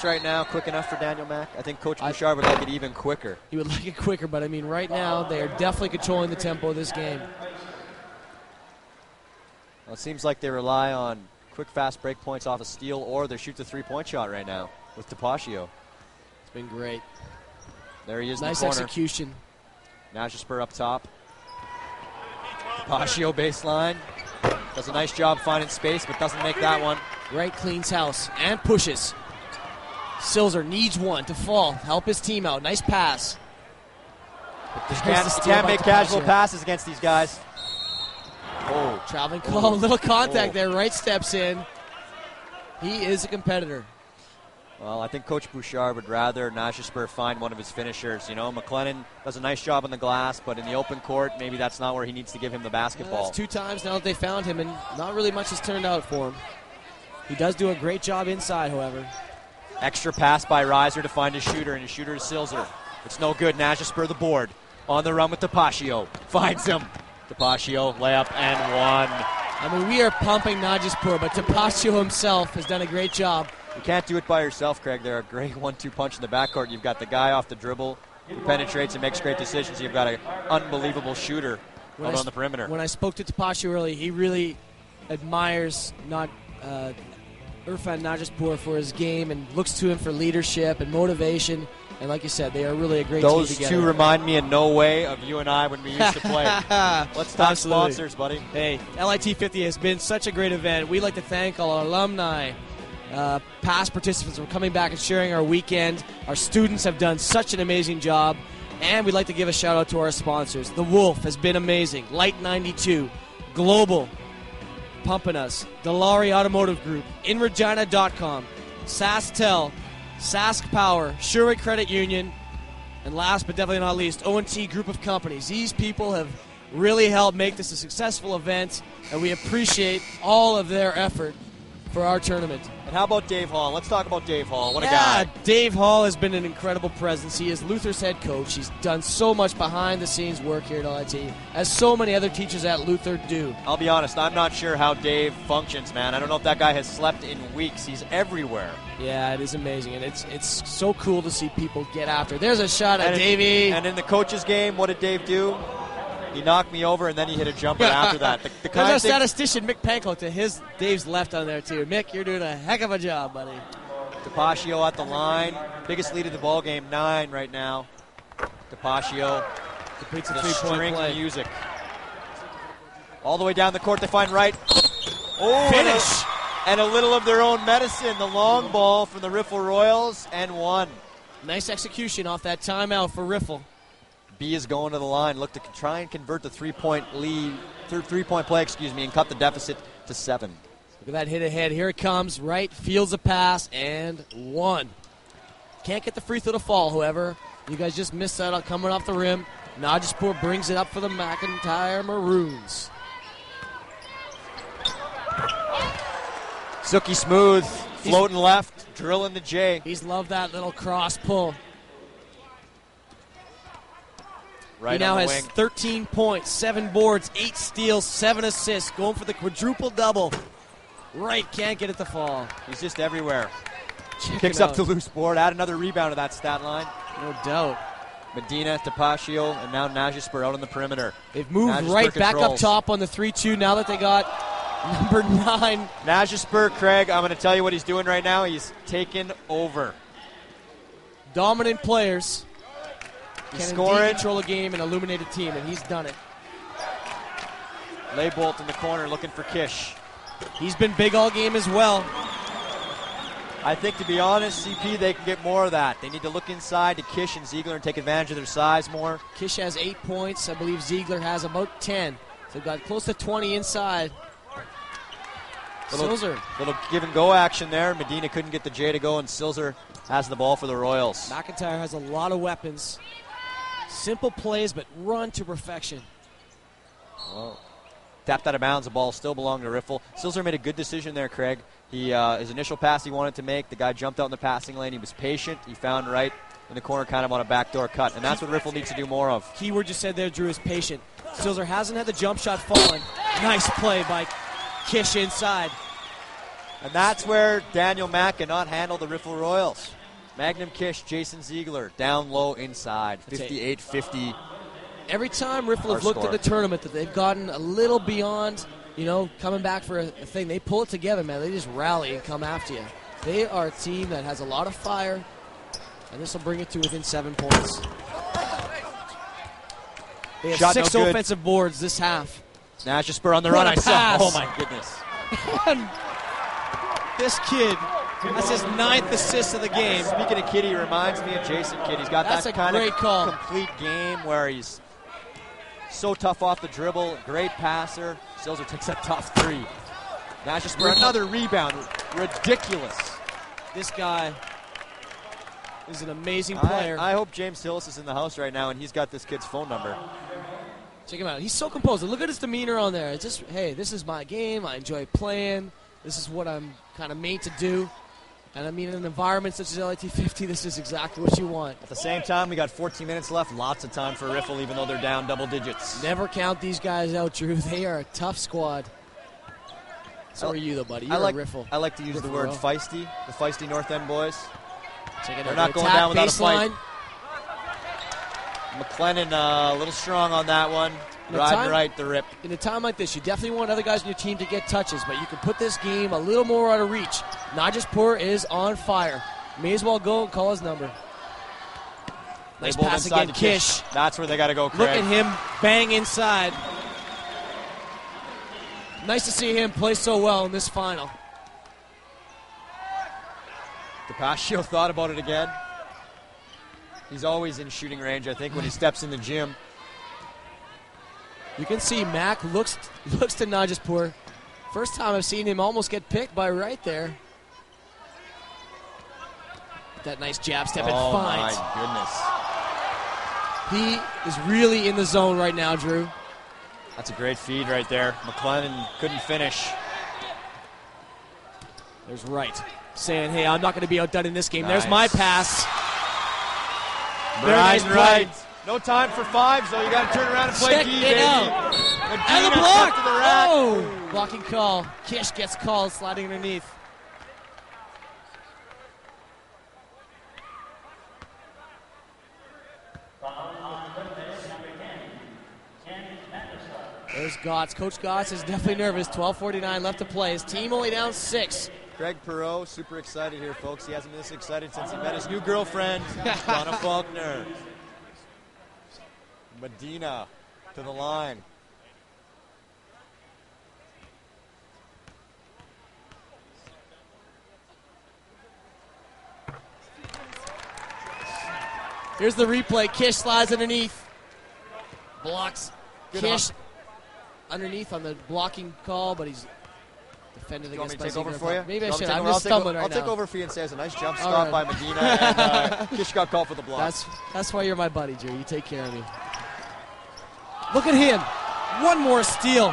B: right now quick enough for Daniel Mack? I think Coach Bouchard would like it even quicker.
C: He would like it quicker, but I mean, right now they are definitely controlling the tempo of this game.
B: Well, it seems like they rely on quick, fast break points off a steal, or they shoot the 3-point shot right now with Tapaccio.
C: It's been great.
B: There he is.
C: Nice
B: in the corner.
C: execution.
B: Najaspur up top. Tapaccio baseline. Does a nice job finding space, but doesn't make that one.
C: Wright cleans house and pushes. Silzer needs one to fall. Help his team out. Nice pass.
B: You can't make casual passes against these guys.
C: Oh, traveling call. A little contact there. Wright steps in. He is a competitor.
B: Well, I think Coach Bouchard would rather Najespur find one of his finishers. You know, McLennan does a nice job on the glass, but in the open court, maybe that's not where he needs to give him the basketball.
C: That's 2 times now that they found him, and not really much has turned out for him. He does do a great job inside, however.
B: Extra pass by Reiser to find his shooter, and his shooter is Silzer. It's no good. Najespur the board. On the run with Tapaccio. Finds him. Tapaccio, layup, and one.
C: I mean, we are pumping Najespur, but Tapaccio himself has done a great job.
B: You can't do it by yourself, Craig. They're a great 1-2 punch in the backcourt. You've got the guy off the dribble who penetrates and makes great decisions. You've got an unbelievable shooter out on the perimeter. When
C: I spoke to Tapaccio early, he really admires Irfan Najespur for his game and looks to him for leadership and motivation. And like you said, they are really a great team together.
B: Those two remind me in no way of you and I when we used to play. Let's talk sponsors, buddy.
C: Hey, LIT 50 has been such a great event. We'd like to thank all our alumni, past participants for coming back and sharing our weekend. Our students have done such an amazing job. And we'd like to give a shout out to our sponsors. The Wolf has been amazing. Light 92, Global, pumping us. Dilawri Automotive Group, InRegina.com, SaskTel, Sask Power, Sherwood Credit Union, and last but definitely not least, O&T Group of Companies. These people have really helped make this a successful event, and we appreciate all of their effort for our tournament.
B: And how about Dave Hall? Let's talk about Dave Hall. What a guy.
C: Dave Hall has been an incredible presence. He is Luther's head coach. He's done so much behind-the-scenes work here at LIT, as so many other teachers at Luther do.
B: I'll be honest, I'm not sure how Dave functions, man. I don't know if that guy has slept in weeks. He's everywhere.
C: Yeah, it is amazing, and it's so cool to see people get after. There's a shot at Davey.
B: And in the coaches' game, what did Dave do? He knocked me over, and then he hit a jumper after that.
C: There's our statistician, Mick Pankow, to Dave's left on there, too. Mick, you're doing a heck of a job, buddy.
B: Tapaccio at the line. Biggest lead of the ball game, 9 right now. Tapaccio
C: completes a
B: the
C: three-point
B: string
C: play.
B: Music. All the way down the court, they find Wright. Oh,
C: finish!
B: And a little of their own medicine. The long ball from the Riffle Royals, and one.
C: Nice execution off that timeout for Riffle.
B: B is going to the line. Look to try and convert the three-point play, and cut the deficit to 7.
C: Look at that hit ahead. Here it comes. Wright fields a pass and one. Can't get the free throw to fall, however. You guys just missed that coming off the rim. Najespur brings it up for the McIntyre Maroons.
B: Silky smooth, floating left, drilling the J.
C: He's loved that little cross pull.
B: Right
C: he now has
B: wing.
C: 13 points, 7 boards, 8 steals, 7 assists, going for the quadruple double. Wright can't get it to fall.
B: He's just everywhere.
C: Check
B: Picks up the loose board, add another rebound to that stat line.
C: No doubt.
B: Medina, Tapaccio, and now Najespur out on the perimeter.
C: They've moved
B: Najespur
C: Wright back
B: controls.
C: up top on the 3-2 now that they got number 9.
B: Najespur, Craig, I'm going to tell you what he's doing right now. He's taking over.
C: Dominant players
B: He's
C: can
B: scoring.
C: indeed control a game and illuminate a team, and he's done it.
B: Leibolt in the corner looking for Kish.
C: He's been big all game as well.
B: I think, to be honest, CP, they can get more of that. They need to look inside to Kish and Ziegler and take advantage of their size more.
C: Kish has 8 points. I believe Ziegler has about 10. So they've got close to 20 inside. Silzer.
B: Little give and go action there. Medina couldn't get the J to go, and Silzer has the ball for the Royals.
C: McIntyre has a lot of weapons. Simple plays, but run to perfection.
B: Whoa. Tapped out of bounds. The ball still belonged to Riffle. Silzer made a good decision there, Craig. His initial pass he wanted to make, the guy jumped out in the passing lane. He was patient. He found Wright in the corner kind of on a backdoor cut, and that's what Riffle needs to do more of.
C: Key word you said there, Drew, is patient. Silzer hasn't had the jump shot falling. Nice play by Kish inside.
B: And that's where Daniel Mack cannot handle the Riffle Royals. Magnum Kish, Jason Ziegler, down low inside, 58-50.
C: Every time Riffle have looked at the tournament that they've gotten a little beyond, coming back for a thing, they pull it together, man. They just rally and come after you. They are a team that has a lot of fire, and this will bring it to within 7 points. They have
B: Shot
C: 6
B: no good.
C: offensive boards this half.
B: Najespur on the
C: What
B: run.
C: a
B: I saw.
C: pass.
B: Oh, my goodness.
C: This kid, that's his 9th assist of the game.
B: Speaking of Kidd, he reminds me of Jason Kidd. He's got
C: That's
B: that
C: a
B: kind
C: great
B: of
C: call.
B: complete game where he's so tough off the dribble, great passer. Silzer takes that tough three. Najespur, another rebound. ridiculous.
C: This guy is an amazing player.
B: I hope James Hillis is in the house right now and he's got this kid's phone number.
C: Check him out. He's so composed. Look at his demeanor on there. It's just, hey, this is my game. I enjoy playing. This is what I'm kind of made to do. And I mean, in an environment such as LIT 50, this is exactly what you want.
B: At the same time, we got 14 minutes left. Lots of time for Riffle, even though they're down double digits.
C: Never count these guys out, Drew. They are a tough squad. So are you, though, buddy. You're a Riffle.
B: I like to use the word feisty. The feisty North End boys.
C: Check it out.
B: They're not going down without a fight. McLennan a little strong on that one. Riding right the rip.
C: In a time like this, you definitely want other guys on your team to get touches, but you can put this game a little more out of reach. Najaspur is on fire. May as well go and call his number. Nice pass again, Kish.
B: That's where they got to go, Craig.
C: Look at him bang inside. Nice to see him play so well in this final.
B: DePascio thought about it again. He's always in shooting range, I think, when he steps in the gym.
C: You can see Mac looks to Najaspur. First time I've seen him almost get picked by right there. That nice jab step and finds.
B: Oh, my
C: He
B: goodness.
C: is really in the zone right now, Drew.
B: That's a great feed right there. McLennan couldn't finish.
C: There's Wright saying, hey, I'm not going to be outdone in this game.
B: Nice.
C: There's my pass.
B: Brian Wright. No time for fives, though. You got to turn around and play D, baby.
C: And the block.
B: To the rack.
C: Oh, blocking call. Kish gets called, sliding underneath. There's Gotts. Coach Gotts is definitely nervous. 12:49 left to play. His team only down 6.
B: Craig Perreault, super excited here, folks. He hasn't been this excited since he met his new girlfriend, Donna Faulkner. Medina to the line.
C: Here's the replay. Kish slides underneath. Blocks. Kish underneath on the blocking call, but he's defended against.
B: You want me to take over for you?
C: Maybe I should. I'm just stumbling right now.
B: I'll take over for you and say it's a nice jump stop by Medina, and Kish got called for the block.
C: That's why you're my buddy, Drew. You take care of me. Look at him. One more steal.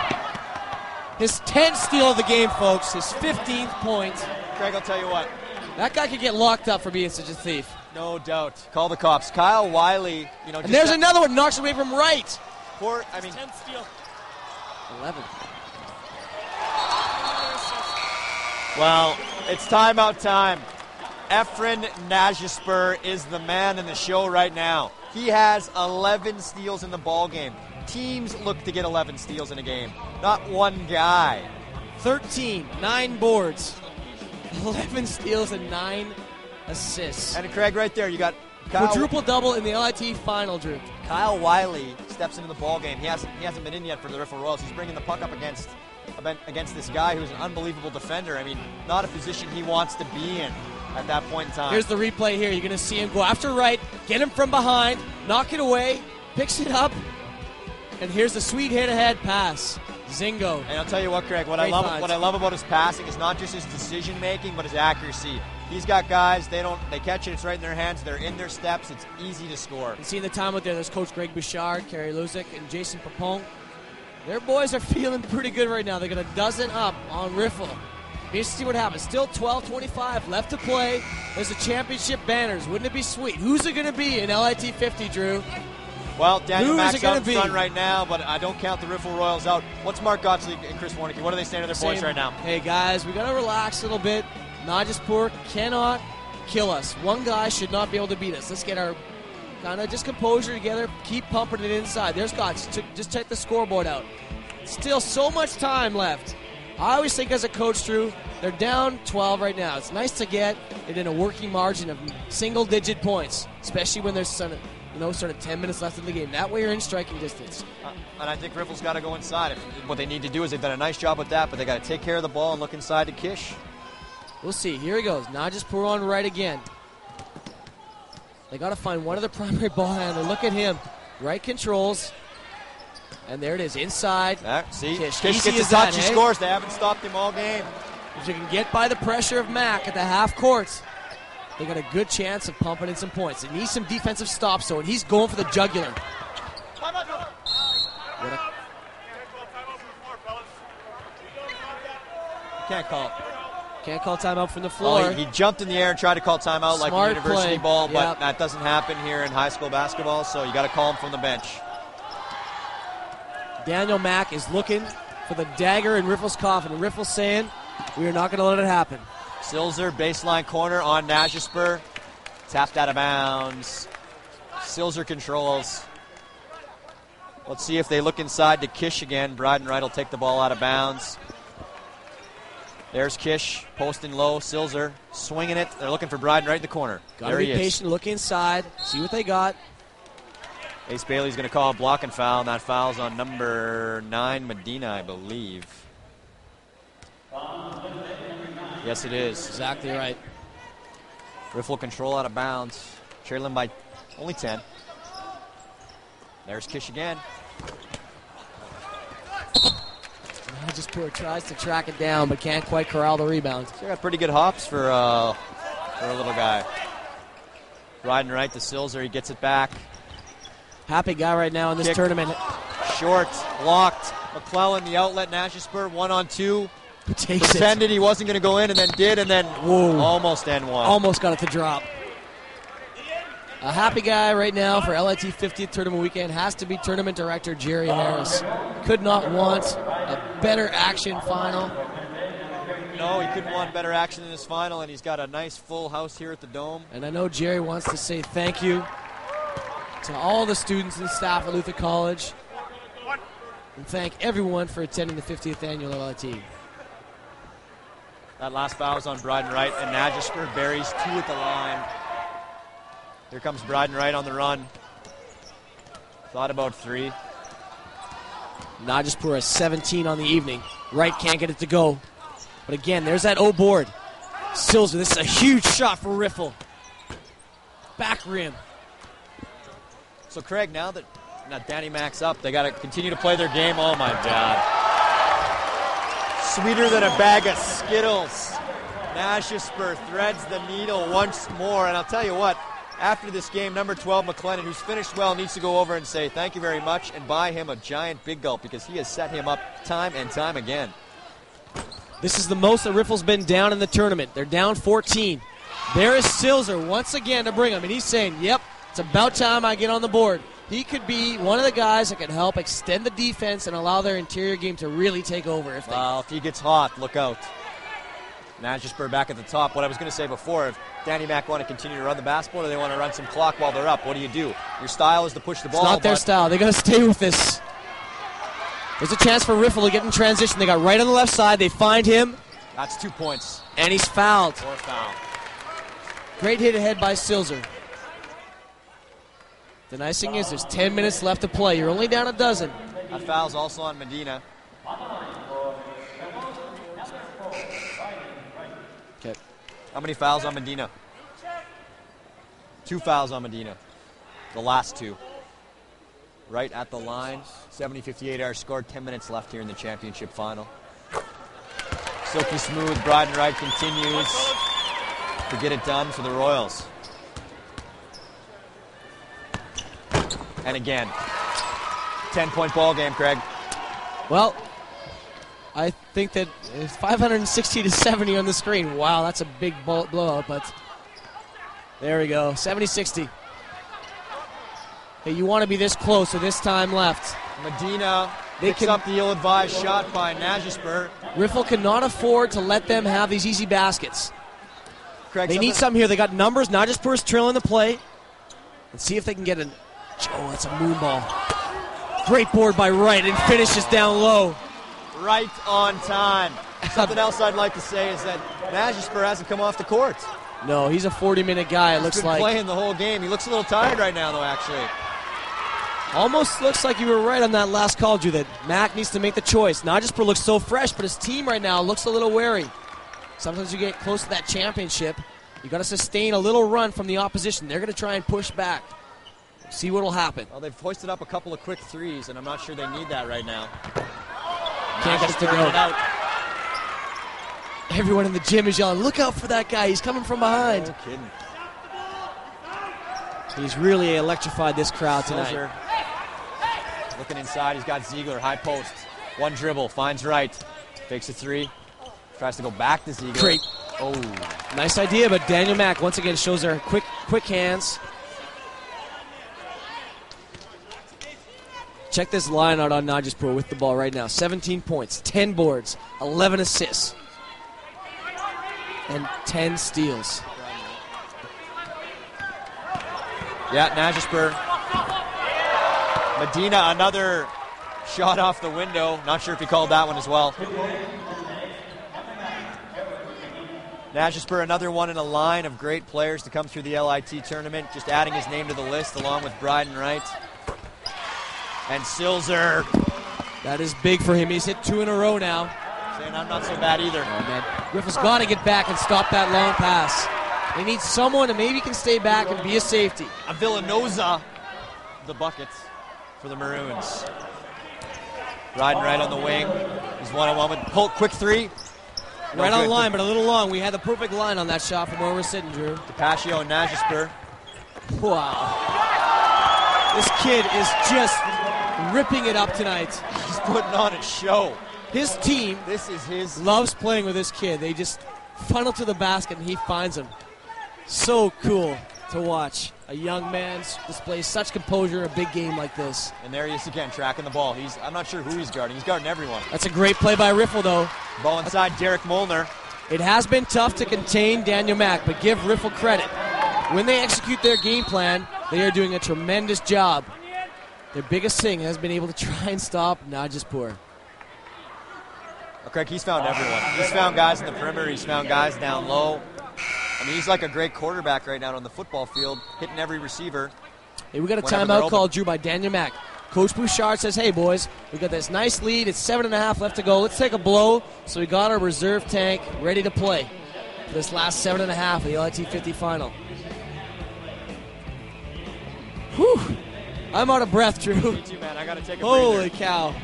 C: His 10th steal of the game, folks. His 15th point.
B: Craig, I'll tell you what.
C: That guy could get locked up for being such a thief.
B: No doubt. Call the cops. Kyle Wiley,
C: and there's another one. Knocks away from right.
B: 10th
C: steal. 11.
B: Well, it's timeout time. Efren Najaspur is the man in the show right now. He has 11 steals in the ball game. Teams look to get 11 steals in a game, not one guy.
C: 13, 9 boards, 11 steals, and 9 assists.
B: And Craig, right there, you got
C: quadruple double in the LIT final, Drew.
B: Kyle Wiley steps into the ball game. He hasn't been in yet for the Riffle Royals. He's bringing the puck up against this guy who's an unbelievable defender. I mean, not a position he wants to be in at that point in time.
C: Here's the replay here. You're going to see him go after right, get him from behind, knock it away, picks it up, and here's the sweet hit-ahead pass. Zingo.
B: And I'll tell you what, Craig, what I love about his passing is not just his decision-making, but his accuracy. He's got guys, they catch it, it's right in their hands, they're in their steps, it's easy to score.
C: And seeing the time out there, there's Coach Greg Bouchard, Kerry Luzik, and Jason Papone. Their boys are feeling pretty good right now. They got a dozen up on Riffle. Let's see what happens. Still 12:25 left to play. There's the championship banners. Wouldn't it be sweet? Who's it going to be in LIT 50, Drew?
B: Well, Daniel Mack's out in front right now, but I don't count the Riffle Royals out. What's Mark Gottlieb and Chris Warnicki? What are they saying to their boys right now?
C: Hey, guys, we got to relax a little bit. Najaspur cannot kill us. One guy should not be able to beat us. Let's get our kind of just composure together. Keep pumping it inside. There's Gotts. Just check the scoreboard out. Still so much time left. I always think as a coach, Drew, they're down 12 right now. It's nice to get it in a working margin of single-digit points, especially when there's sort of 10 minutes left in the game. That way you're in striking distance.
B: And I think Riffle's got to go inside. What they need to do is they've done a nice job with that, but they got to take care of the ball and look inside to Kish.
C: We'll see. Here he goes. Najaspur on right again. They got to find one of the primary ball handlers. Look at him. Right controls. And there it is, inside.
B: See,
C: Kish
B: gets a touch, he scores. They haven't stopped him all game.
C: If you can get by the pressure of Mac at the half court, they got a good chance of pumping in some points. They need some defensive stops, though, and he's going for the jugular.
B: Can't call.
C: Can't call timeout from the floor.
B: Well, he jumped in the air and tried to call timeout like a university ball, but that doesn't happen here in high school basketball, so you got to call him from the bench.
C: Daniel Mack is looking for the dagger in Riffle's coffin. And Riffle's saying, we are not going to let it happen.
B: Silzer, baseline corner on Najespur. Tapped out of bounds. Silzer controls. Let's see if they look inside to Kish again. Bryden Wright will take the ball out of bounds. There's Kish, posting low. Silzer swinging it. They're looking for Bryden Wright in the corner.
C: Got to be patient, look inside, see what they got.
B: Ace Bailey's going to call a block and foul, and that foul's on number 9, Medina, I believe. Yes, it is.
C: Exactly right.
B: Riffle control out of bounds. Trailing by only 10. There's Kish again.
C: Najespur tries to track it down, but can't quite corral the rebound.
B: He's got pretty good hops for a little guy. Riding right to Silzer. He gets it back.
C: Happy guy right now in this tournament.
B: Short, blocked. McClellan, the outlet. Najespur, 1-on-2.
C: Takes
B: Pretended he wasn't going to go in and then did, and then almost N1.
C: Almost got it to drop. A happy guy right now for LIT 50th tournament weekend has to be tournament director Jerry Harris. Could not want a better action final.
B: No, he couldn't want better action in his final, and he's got a nice full house here at the Dome.
C: And I know Jerry wants to say thank you to all the students and staff at Luther College, and thank everyone for attending the 50th annual LIT.
B: That last foul is on Bryden Wright, and Najespur buries 2 at the line. Here comes Bryden Wright on the run. Thought about 3.
C: Najespur has 17 on the evening. Wright can't get it to go. But again, there's that O board. Silzer, this is a huge shot for Riffle. Back rim.
B: So Craig, now that Danny Mac's up, they got to continue to play their game. Oh my God. Sweeter than a bag of Skittles. Najespur threads the needle once more, and I'll tell you what, after this game, number 12, McLennan, who's finished well, needs to go over and say thank you very much and buy him a giant big gulp because he has set him up time and time again.
C: This is the most that Riffle's been down in the tournament. They're down 14. There is Silzer once again to bring him, and he's saying, yep, it's about time I get on the board. He could be one of the guys that can help extend the defense and allow their interior game to really take over. If
B: he gets hot, look out. Najespur back at the top. What I was going to say before, if Danny Mac want to continue to run the basketball or they want to run some clock while they're up, what do? Your style is to push the ball.
C: It's not their style. They got to stay with this. There's a chance for Riffle to get in transition. They got right on the left side. They find him.
B: That's 2 points.
C: And he's fouled.
B: 4th foul.
C: Great hit ahead by Silzer. The nice thing is there's 10 minutes left to play. You're only down a dozen.
B: That foul's also on Medina.
C: Okay.
B: How many fouls on Medina? 2 fouls on Medina. The last 2. Right at the line. 70-58 our score. 10 minutes left here in the championship final. Silky smooth. Bryden Wright continues to get it done for the Royals. And again, 10-point ball game, Craig.
C: Well, I think that it's 560-70 on the screen. Wow, that's a big blowout, but there we go, 70-60. Hey, you want to be this close with this time left.
B: Medina picks up the ill-advised shot by Najespur.
C: Riffle cannot afford to let them have these easy baskets.
B: Craig,
C: they need something here. They got numbers. Najespur's trailing the play. Let's see if they can get an... Oh, that's a moon ball. Great board by Wright and finishes down low.
B: Right on time. Something else I'd like to say is that Najespur hasn't come off the court.
C: No, he's a 40-minute guy, it looks like.
B: He's been playing the whole game. He looks a little tired right now, though, actually.
C: Almost looks like you were right on that last call, Drew, that Mac needs to make the choice. Najespur looks so fresh, but his team right now looks a little wary. Sometimes you get close to that championship, you got to sustain a little run from the opposition. They're going to try and push back. See what will happen.
B: Well, they've hoisted up a couple of quick threes, and I'm not sure they need that right now.
C: Can't get it to go. Everyone in the gym is yelling, look out for that guy. He's coming from behind.
B: No kidding.
C: He's really electrified this crowd tonight.
B: Silzer looking inside. He's got Ziegler, high post. One dribble, finds right. Fakes a three. Tries to go back to Ziegler.
C: Great.
B: Oh.
C: Nice idea, but Daniel Mack once again shows their quick hands. Check this line out on Najaspur with the ball right now. 17 points, 10 boards, 11 assists, and 10 steals.
B: Yeah, Najaspur. Medina, another shot off the window. Not sure if he called that one as well. Najaspur, another one in a line of great players to come through the LIT tournament. Just adding his name to the list along with Bryden Wright. And Silzer.
C: That is big for him. He's hit 2 in a row now.
B: Saying I'm not so bad either.
C: Oh, man. Riffle's got to get back and stop that long pass. They need someone that maybe can stay back and be a safety.
B: A Villanoza, the buckets for the Maroons. Riding right on the wing. He's one-on-one with Holt. Quick three. No
C: right on
B: good.
C: line, but a little long. We had the perfect line on that shot from where we're sitting, Drew.
B: DePascio and Najaspur.
C: Wow. This kid is just ripping it up tonight.
B: He's putting on a show.
C: His team
B: This is his.
C: loves playing with this kid. They just funnel to the basket and he finds them. So cool to watch a young man display such composure in a big game like this.
B: And there he is again, tracking the ball. I'm not sure who he's guarding. He's guarding everyone.
C: That's a great play by Riffle, though.
B: Ball inside, Derek Molnar.
C: It has been tough to contain Daniel Mack, but give Riffle credit. When they execute their game plan, they are doing a tremendous job. Their biggest thing has been able to try and stop Najaspur.
B: Craig, he's found everyone. He's found guys in the perimeter. He's found guys down low. I mean, he's like a great quarterback right now on the football field, hitting every receiver.
C: Hey, we got a
B: whenever they're
C: timeout
B: open.
C: called, Drew, by Daniel Mack. Coach Bouchard says, hey, boys, we got this nice lead. It's 7.5 left to go. Let's take a blow. So we got our reserve tank ready to play for this last 7.5 of the LIT 50 final. Whew. I'm out of breath, Drew.
B: Me too, man. I got to take a
C: Holy
B: breather.
C: cow.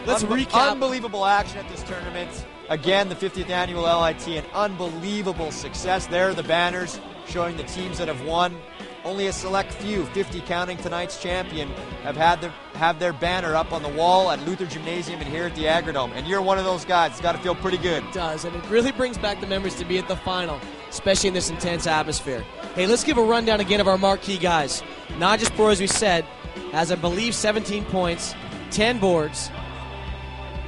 C: Let's recap.
B: Unbelievable action at this tournament. Again, the 50th annual LIT, an unbelievable success. There are the banners showing the teams that have won. Only a select few, 50 counting tonight's champion, have their banner up on the wall at Luther Gymnasium and here at the Agrodome. And you're one of those guys. It's got to feel pretty good.
C: It does, and it really brings back the memories to be at the final, especially in this intense atmosphere. Hey, let's give a rundown again of our marquee guys. Najaspur, as we said, has, I believe, 17 points, 10 boards,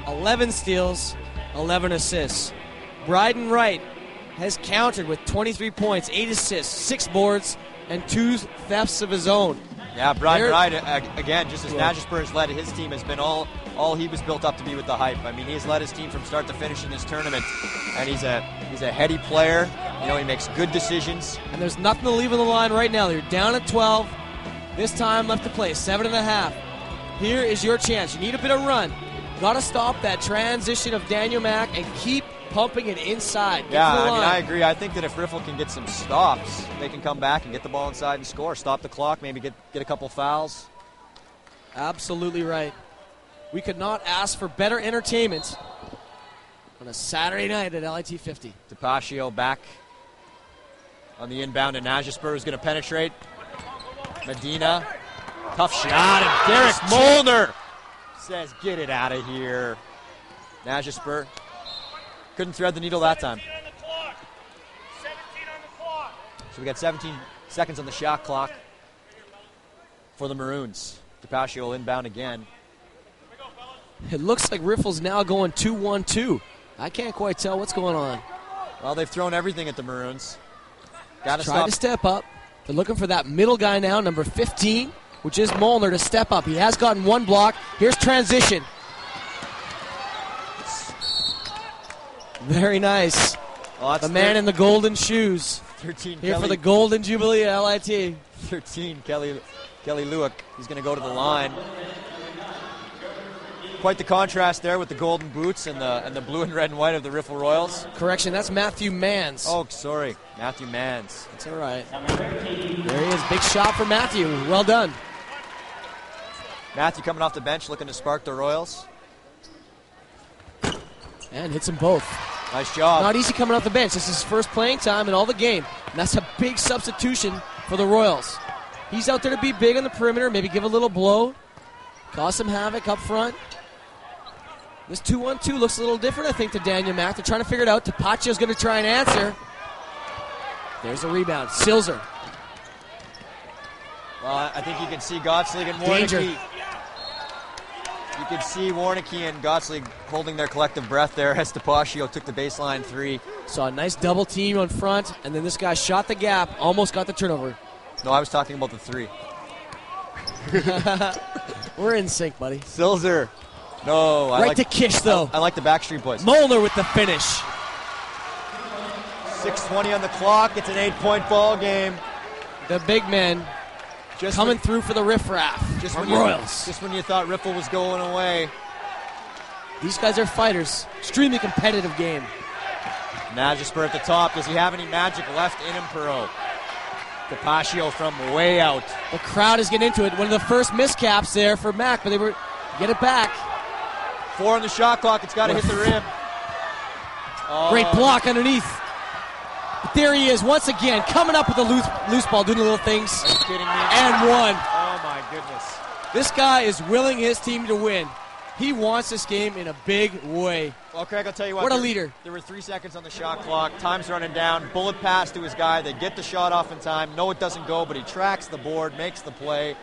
C: 11 steals, 11 assists. Bryden Wright has countered with 23 points, 8 assists, 6 boards, and 2 thefts of his own.
B: Yeah, Bryden Wright, again, just as Najaspur has led his team, has been all he was built up to be with the hype. I mean, he's led his team from start to finish in this tournament, and he's a heady player. You know, he makes good decisions.
C: And there's nothing to leave on the line right now. You're down at 12. This time left to play, 7.5. Here is your chance. You need a bit of run. Got to stop that transition of Daniel Mack and keep pumping it inside.
B: Yeah, I mean, I agree. I think that if Riffle can get some stops, they can come back and get the ball inside and score. Stop the clock, maybe get a couple fouls.
C: Absolutely right. We could not ask for better entertainment on a Saturday night at LIT 50.
B: DePascio back on the inbound, and Najaspur is going to penetrate. Medina, tough shot, and Derek Molnar says, get it out of here. Najaspur couldn't thread the needle that time. So we got 17 seconds on the shot clock for the Maroons. DePascio will inbound again.
C: It looks like Riffle's now going 2-1-2. I can't quite tell what's going on.
B: Well, they've thrown everything at the Maroons. Got to
C: Try to step up. They're looking for that middle guy now, number 15, which is Molnar, to step up. He has gotten one block. Here's transition. Very nice.
B: Well,
C: the man in the golden shoes.
B: 13
C: Here
B: Kelly,
C: for the Golden Jubilee at LIT.
B: 13 Kelly Lewick. He's going to go to the line. Quite the contrast there with the golden boots and the blue and red and white of the Riffle Royals.
C: Correction, that's Matthew Mans.
B: Oh, sorry. Matthew Mans.
C: That's all right. There he is. Big shot for Matthew. Well done.
B: Matthew coming off the bench looking to spark the Royals.
C: And hits them both.
B: Nice job.
C: Not easy coming off the bench. This is his first playing time in all the game. And that's a big substitution for the Royals. He's out there to be big on the perimeter, maybe give a little blow, cause some havoc up front. This 2-1-2 looks a little different, I think, to Daniel Mack. They're trying to figure it out. Tapacio's going to try and answer. There's a rebound. Silzer.
B: Well, I think you can see Gottslig and
C: Danger.
B: Warnicki. You can see Warnicki and Gottslig holding their collective breath there as Tapaccio took the baseline three.
C: Saw a nice double team on front, and then this guy shot the gap, almost got the turnover.
B: No, I was talking about the three.
C: We're in sync, buddy.
B: Silzer. No, I
C: Right
B: like
C: to Kish, though.
B: I like the Backstreet Boys.
C: Molnar with the finish.
B: 6:20 on the clock. It's an 8-point ball game.
C: The big men
B: Just
C: coming
B: when,
C: through for the riffraff.
B: just
C: from
B: when
C: Royals.
B: just when you thought Riffle was going away.
C: These guys are fighters. Extremely competitive game.
B: Nagisper at the top. Does he have any magic left in him, Perot? Tapaccio from way out.
C: The crowd is getting into it. One of the first miscaps there for Mac, but they were get it back.
B: 4 on the shot clock. It's got to hit the rim. Oh.
C: Great block underneath. But there he is once again, coming up with a loose ball, doing the little things.
B: Are you kidding me?
C: And one.
B: Oh, my goodness.
C: This guy is willing his team to win. He wants this game in a big way.
B: Well, Craig, I'll tell you what.
C: What a leader.
B: There were 3 seconds on the shot clock. Time's running down. Bullet pass to his guy. They get the shot off in time. No, it doesn't go, but he tracks the board, makes the play.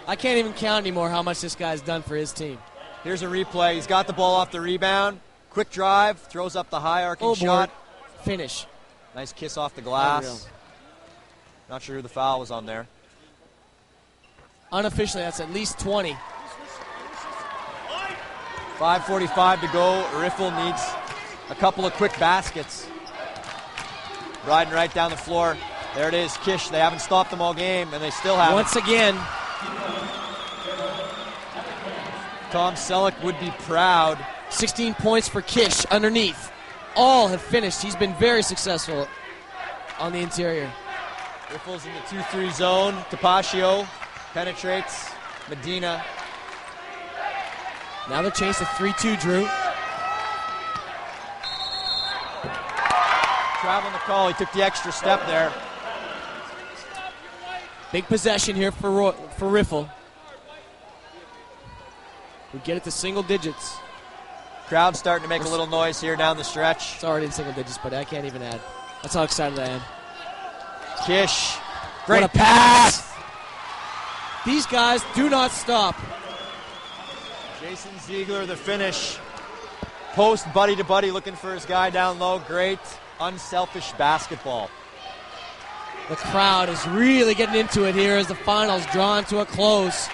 C: I can't even count anymore how much this guy's done for his team.
B: Here's a replay. He's got the ball off the rebound. Quick drive. Throws up the high arcing shot.
C: Finish.
B: Nice kiss off the glass.
C: Unreal.
B: Not sure who the foul was on there.
C: Unofficially, that's at least 20.
B: 5:45 to go. Riffle needs a couple of quick baskets. Riding right down the floor. There it is, Kish. They haven't stopped them all game, and they still haven't.
C: Once again,
B: Tom Selleck would be proud.
C: 16 points for Kish underneath. All have finished. He's been very successful on the interior.
B: Riffle's in the 2-3 zone. Tapaccio penetrates. Medina.
C: Now they're changed to 3-2, Drew.
B: Traveling the call. He took the extra step there.
C: Big possession here for Riffle. We get it to single digits.
B: Crowd starting to make a little noise here down the stretch.
C: It's already in single digits, but I can't even add. That's how excited I am.
B: Kish.
C: Great
B: Great
C: pass. These guys do not stop.
B: Jason Ziegler, the finish. Post buddy to buddy, looking for his guy down low. Great, unselfish basketball.
C: The crowd is really getting into it here as the finals drawn to a close.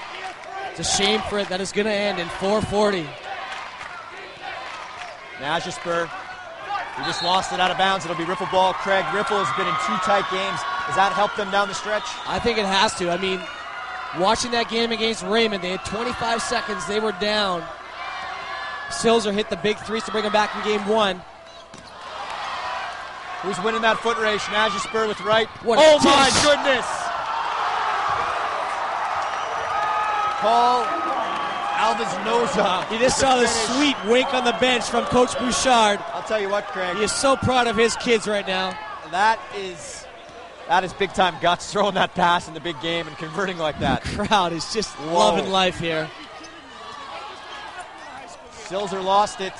C: It's a shame for it that it's going to end in 4:40.
B: Nagisper, he just lost it out of bounds. It'll be Riffle ball. Craig, Riffle has been in 2 tight games. Does that help them down the stretch?
C: I think it has to. I mean, watching that game against Raymond, they had 25 seconds. They were down. Silzer hit the big threes to bring them back in game 1.
B: Who's winning that foot race? Nagisper with right.
C: What a
B: Oh,
C: dish.
B: my goodness. Paul Alviznoza.
C: You just saw the sweet wink on the bench from Coach Bouchard.
B: I'll tell you what, Craig.
C: He is so proud of his kids right now.
B: That is big-time guts, throwing that pass in the big game and converting like that.
C: The crowd is just
B: Whoa.
C: loving life here.
B: Silzer lost it.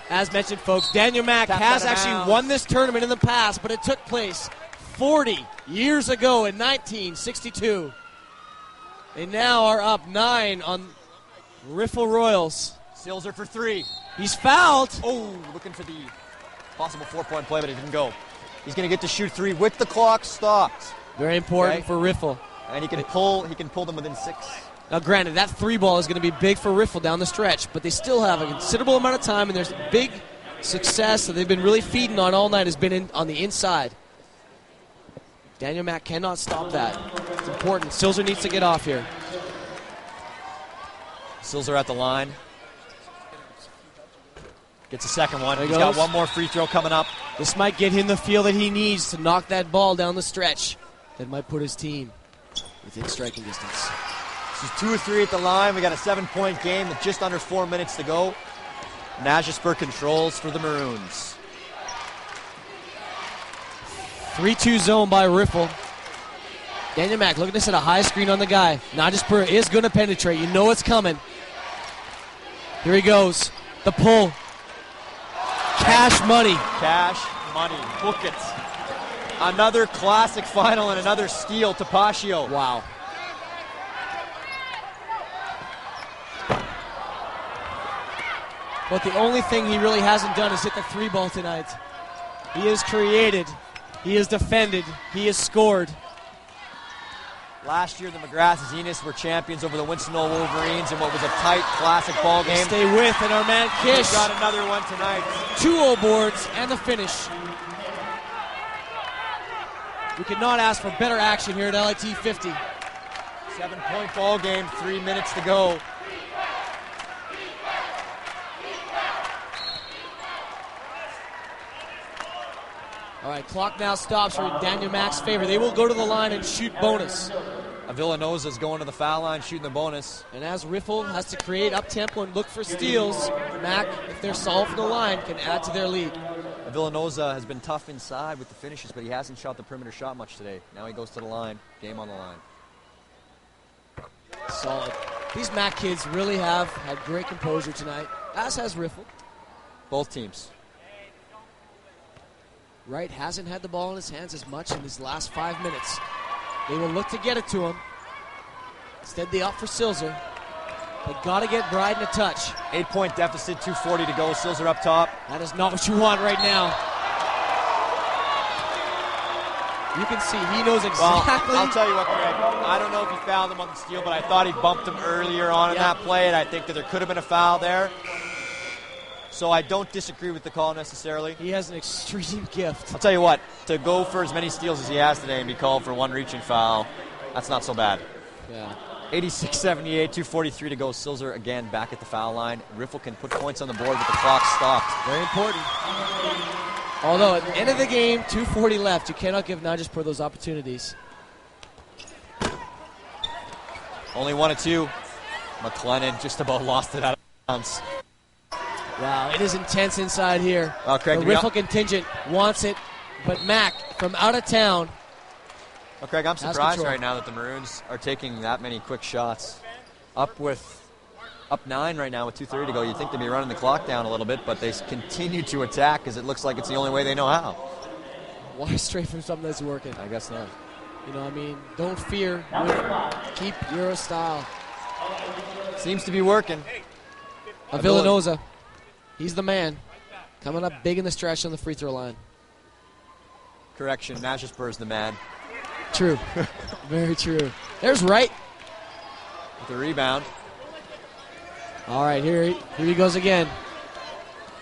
C: As mentioned, folks, Daniel Mack
B: Tapped
C: has
B: out of
C: actually
B: bounds.
C: won this tournament in the past, but it took place 40 years ago in 1962. They now are up 9 on Riffle Royals.
B: Silzer for 3.
C: He's fouled.
B: Oh, looking for the possible 4-point play, but it didn't go. He's going to get to shoot 3 with the clock stopped.
C: Very important
B: Okay.
C: for Riffle.
B: And he can pull them within 6.
C: Now, granted, that 3 ball is going to be big for Riffle down the stretch, but they still have a considerable amount of time, and there's big success that they've been really feeding on all night has been on the inside. Daniel Mack cannot stop that. It's important. Silzer needs to get off here.
B: Silzer at the line. Gets a second one.
C: There he
B: He's got
C: goes.
B: one more free throw coming up.
C: This might get him the feel that he needs to knock that ball down the stretch. That might put his team within striking distance.
B: This is 2 or 3 at the line. We got a 7-point game with just under 4 minutes to go. Najespur controls for the Maroons.
C: 3-2 zone by Riffle. Daniel Mack looking to set a high screen on the guy. Najespur is going to penetrate. You know it's coming. Here he goes. The pull. Cash money.
B: Cash money. Book it. Another classic final and another steal to Paccio.
C: Wow. But the only thing he really hasn't done is hit the 3-ball tonight. He has created. He has defended. He has scored.
B: Last year, the McGrath Zeniths were champions over the Winston-Knoll Wolverines in what was a tight, classic ball game.
C: Stay with, and our man Kish.
B: We've got another one tonight.
C: 2 0 boards and the finish. We could not ask for better action here at LIT 50.
B: 7-point ball game, 3 minutes to go.
C: All right, clock now stops for Daniel Mack's favor. They will go to the line and shoot bonus.
B: Villanosa's going to the foul line, shooting the bonus.
C: And as Riffle has to create up-tempo and look for steals, Mack, if they're solid from the line, can add to their lead.
B: Villanosa has been tough inside with the finishes, but he hasn't shot the perimeter shot much today. Now he goes to the line. Game on the line.
C: Solid. These Mack kids really have had great composure tonight, as has Riffle.
B: Both teams.
C: Wright hasn't had the ball in his hands as much in his last 5 minutes. They will look to get it to him. Instead, they opt for Silzer. They got to get Bryden a touch.
B: 8-point deficit, 2:40 to go. Silzer up top.
C: That is not what you want right now. You can see he knows exactly.
B: Well, I'll tell you what, Greg. I don't know if he fouled him on the steal, but I thought he bumped him earlier on in that play, and I think that there could have been a foul there. So I don't disagree with the call necessarily.
C: He has an extreme gift.
B: I'll tell you what, to go for as many steals as he has today and be called for one reaching foul, that's not so bad.
C: Yeah.
B: 86-78, 2:43 to go. Silzer again back at the foul line. Riffle can put points on the board with the clock stopped.
C: Very important. Although at the end of the game, 2:40 left, you cannot give Najespur those opportunities.
B: Only 1 of 2. McLennan just about lost it out of bounds.
C: Wow, it is intense inside here.
B: Well, Craig,
C: the Riffle contingent wants it, but Mack from out of town.
B: Well, Craig, I'm surprised right now that the Maroons are taking that many quick shots. Up 9 right now with 2:30 to go. You'd think they'd be running the clock down a little bit, but they continue to attack because it looks like it's the only way they know how.
C: Why stray from something that's working?
B: I guess not.
C: You know, I mean, don't fear. Keep your style.
B: Seems to be working.
C: Villanosa. He's the man. Coming up big in the stretch on the free throw line.
B: Correction, Najespur is the man.
C: True. Very true. There's Wright.
B: With the rebound.
C: All right, here he goes again.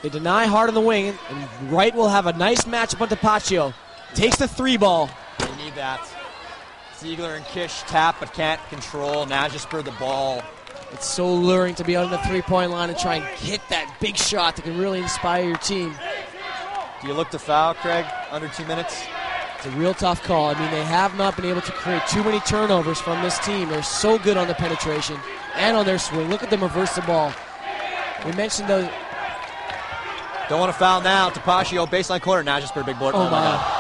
C: They deny hard on the wing, and Wright will have a nice matchup on Paccio. Takes the 3-ball.
B: They need that. Ziegler and Kish tap but can't control. Najespur the ball.
C: It's so alluring to be out on the 3-point line and try and hit that big shot that can really inspire your team.
B: Do you look to foul, Craig, under 2 minutes?
C: It's a real tough call. I mean, they have not been able to create too many turnovers from this team. They're so good on the penetration and on their swing. Look at them reverse the ball. We mentioned the...
B: Don't want to foul now. Paccio, baseline corner. Najespur, big board.
C: Oh, my God.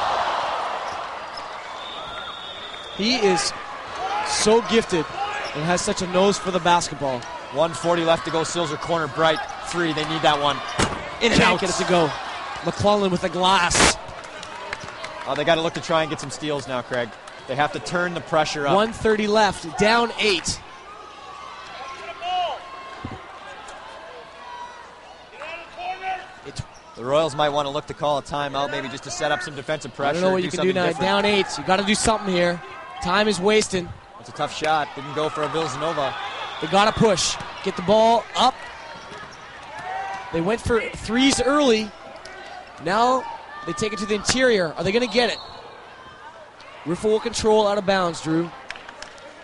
C: He is so gifted and has such a nose for the basketball.
B: 1:40 left to go. Silzer corner, Bright. 3. They need that one. In and out.
C: Can't get it to go. McClellan with the glass.
B: They got to look to try and get some steals now, Craig. They have to turn the pressure up.
C: 1:30 left. Down 8.
B: The Royals might want to look to call a timeout, maybe just to set up some defensive pressure.
C: I don't know what you can do now.
B: Different.
C: Down 8. You got to do something here. Time is wasting.
B: It's a tough shot. Didn't go for a Villanova.
C: They got to push. Get the ball up. They went for threes early. Now they take it to the interior. Are they going to get it? Riffle will control out of bounds, Drew.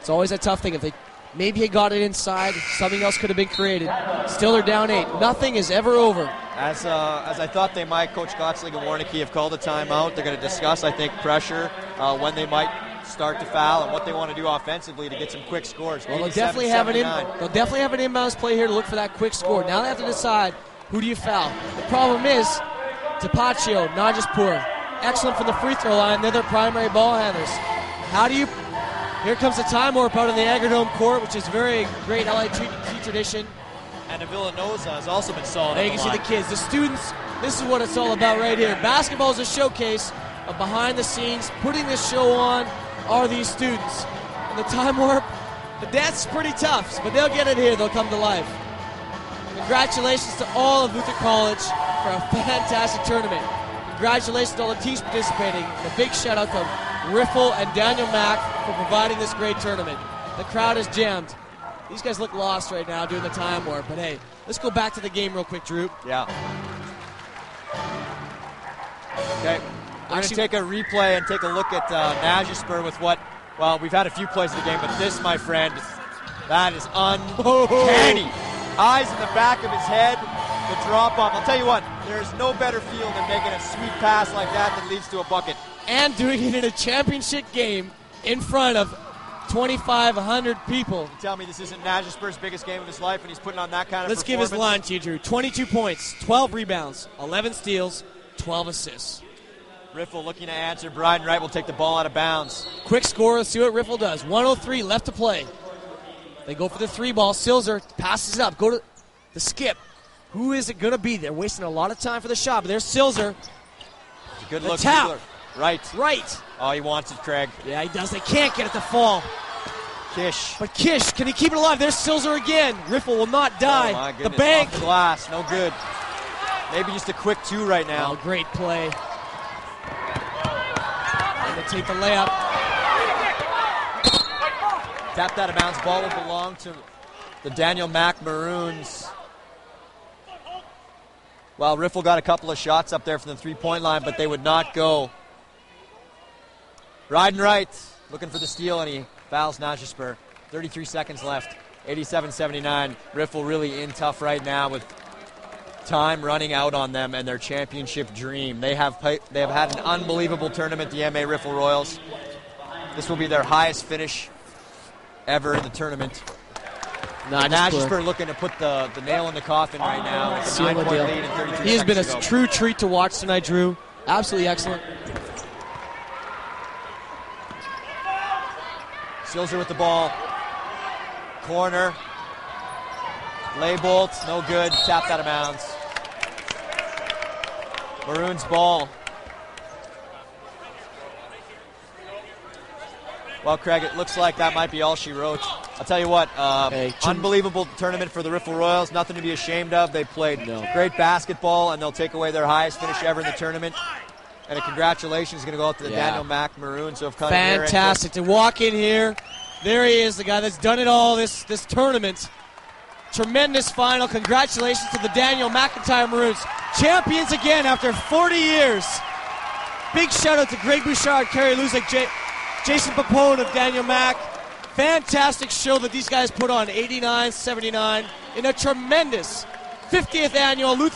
C: It's always a tough thing. If they maybe he got it inside, something else could have been created. Still they're down 8. Nothing is ever over.
B: As I thought they might, Coach Gottslig and Warnicki have called a timeout. They're going to discuss, I think, pressure, when they might start to foul and what they want to do offensively to get some quick scores.
C: Well, they'll definitely have an inbounds play here to look for that quick score. Now they have to decide who do you foul? The problem is, Tapaccio, Najaspur, excellent from the free throw line. They're their primary ball handlers. How do you... Here comes the time warp out in the Agrodome court, which is very great LIT tradition.
B: And the Villanosa has also been solid.
C: There you can see the kids, the students. This is what it's all about right here. Basketball is a showcase of behind the scenes. Putting this show on are these students. And the time warp, the dance is pretty tough, but they'll get it here. They'll come to life. Congratulations to all of Luther College for a fantastic tournament. Congratulations to all the teams participating. And a big shout out to Riffle and Daniel Mack for providing this great tournament. The crowd is jammed. These guys look lost right now doing the time warp, but hey, let's go back to the game real quick, Drew.
B: Yeah. Okay. We're going to take a replay and take a look at Najaspur with what, well, we've had a few plays of the game, but this, my friend, that is uncanny. Eyes in the back of his head, the drop off. I'll tell you what, there is no better feel than making a sweet pass like that leads to a bucket.
C: And doing it in a championship game in front of 2,500 people.
B: You tell me this isn't Najaspur's biggest game of his life and he's putting on that kind of
C: Let's give his line to you, Drew. 22 points, 12 rebounds, 11 steals, 12 assists.
B: Riffle looking to answer. Brian Wright will take the ball out of bounds.
C: Quick score. Let's see what Riffle does. 1:03 left to play. They go for the three ball. Silzer passes it up. Go to the skip. Who is it going to be? They're wasting a lot of time for the shot, but there's Silzer.
B: It's a good look.
C: Tap.
B: Right. Oh, he wants it, Craig.
C: Yeah, he does. They can't get it to fall.
B: Kish.
C: But Kish, can he keep it alive? There's Silzer again. Riffle will not die.
B: Oh, my goodness.
C: The bank.
B: Off the glass. No good. Maybe just a quick two right now.
C: Oh, great play. And they take the layup.
B: Tapped out of bounds. Ball will belong to the Daniel Mack Maroons. Well, Riffle got a couple of shots up there from the three-point line, but they would not go. Riding right, looking for the steal, and he fouls Najaspur. 33 seconds left. 87-79. Riffle really in tough right now with time running out on them and their championship dream. They have had an unbelievable tournament, the MA Riffle Royals. This will be their highest finish ever in the tournament. Najaspur looking to put the nail in the coffin right now.
C: Seal the deal. He has been a true treat to watch tonight, Drew. Absolutely excellent.
B: Silzer with the ball. Corner. Lay bolt, no good. Tapped out of bounds. Maroons ball. Well, Craig, it looks like that might be all she wrote. I'll tell you what, unbelievable tournament for the Riffle Royals. Nothing to be ashamed of. They played great basketball, and they'll take away their highest finish ever in the tournament. And a congratulations is going to go out to the Daniel Mack Maroons. So
C: fantastic to walk in here. There he is, the guy that's done it all this tournament. Tremendous final. Congratulations to the Daniel McIntyre Maroons. Champions again after 40 years. Big shout out to Greg Bouchard, Kerry Luzik, Jason Papone of Daniel Mack. Fantastic show that these guys put on, 89-79, in a tremendous 50th annual Luther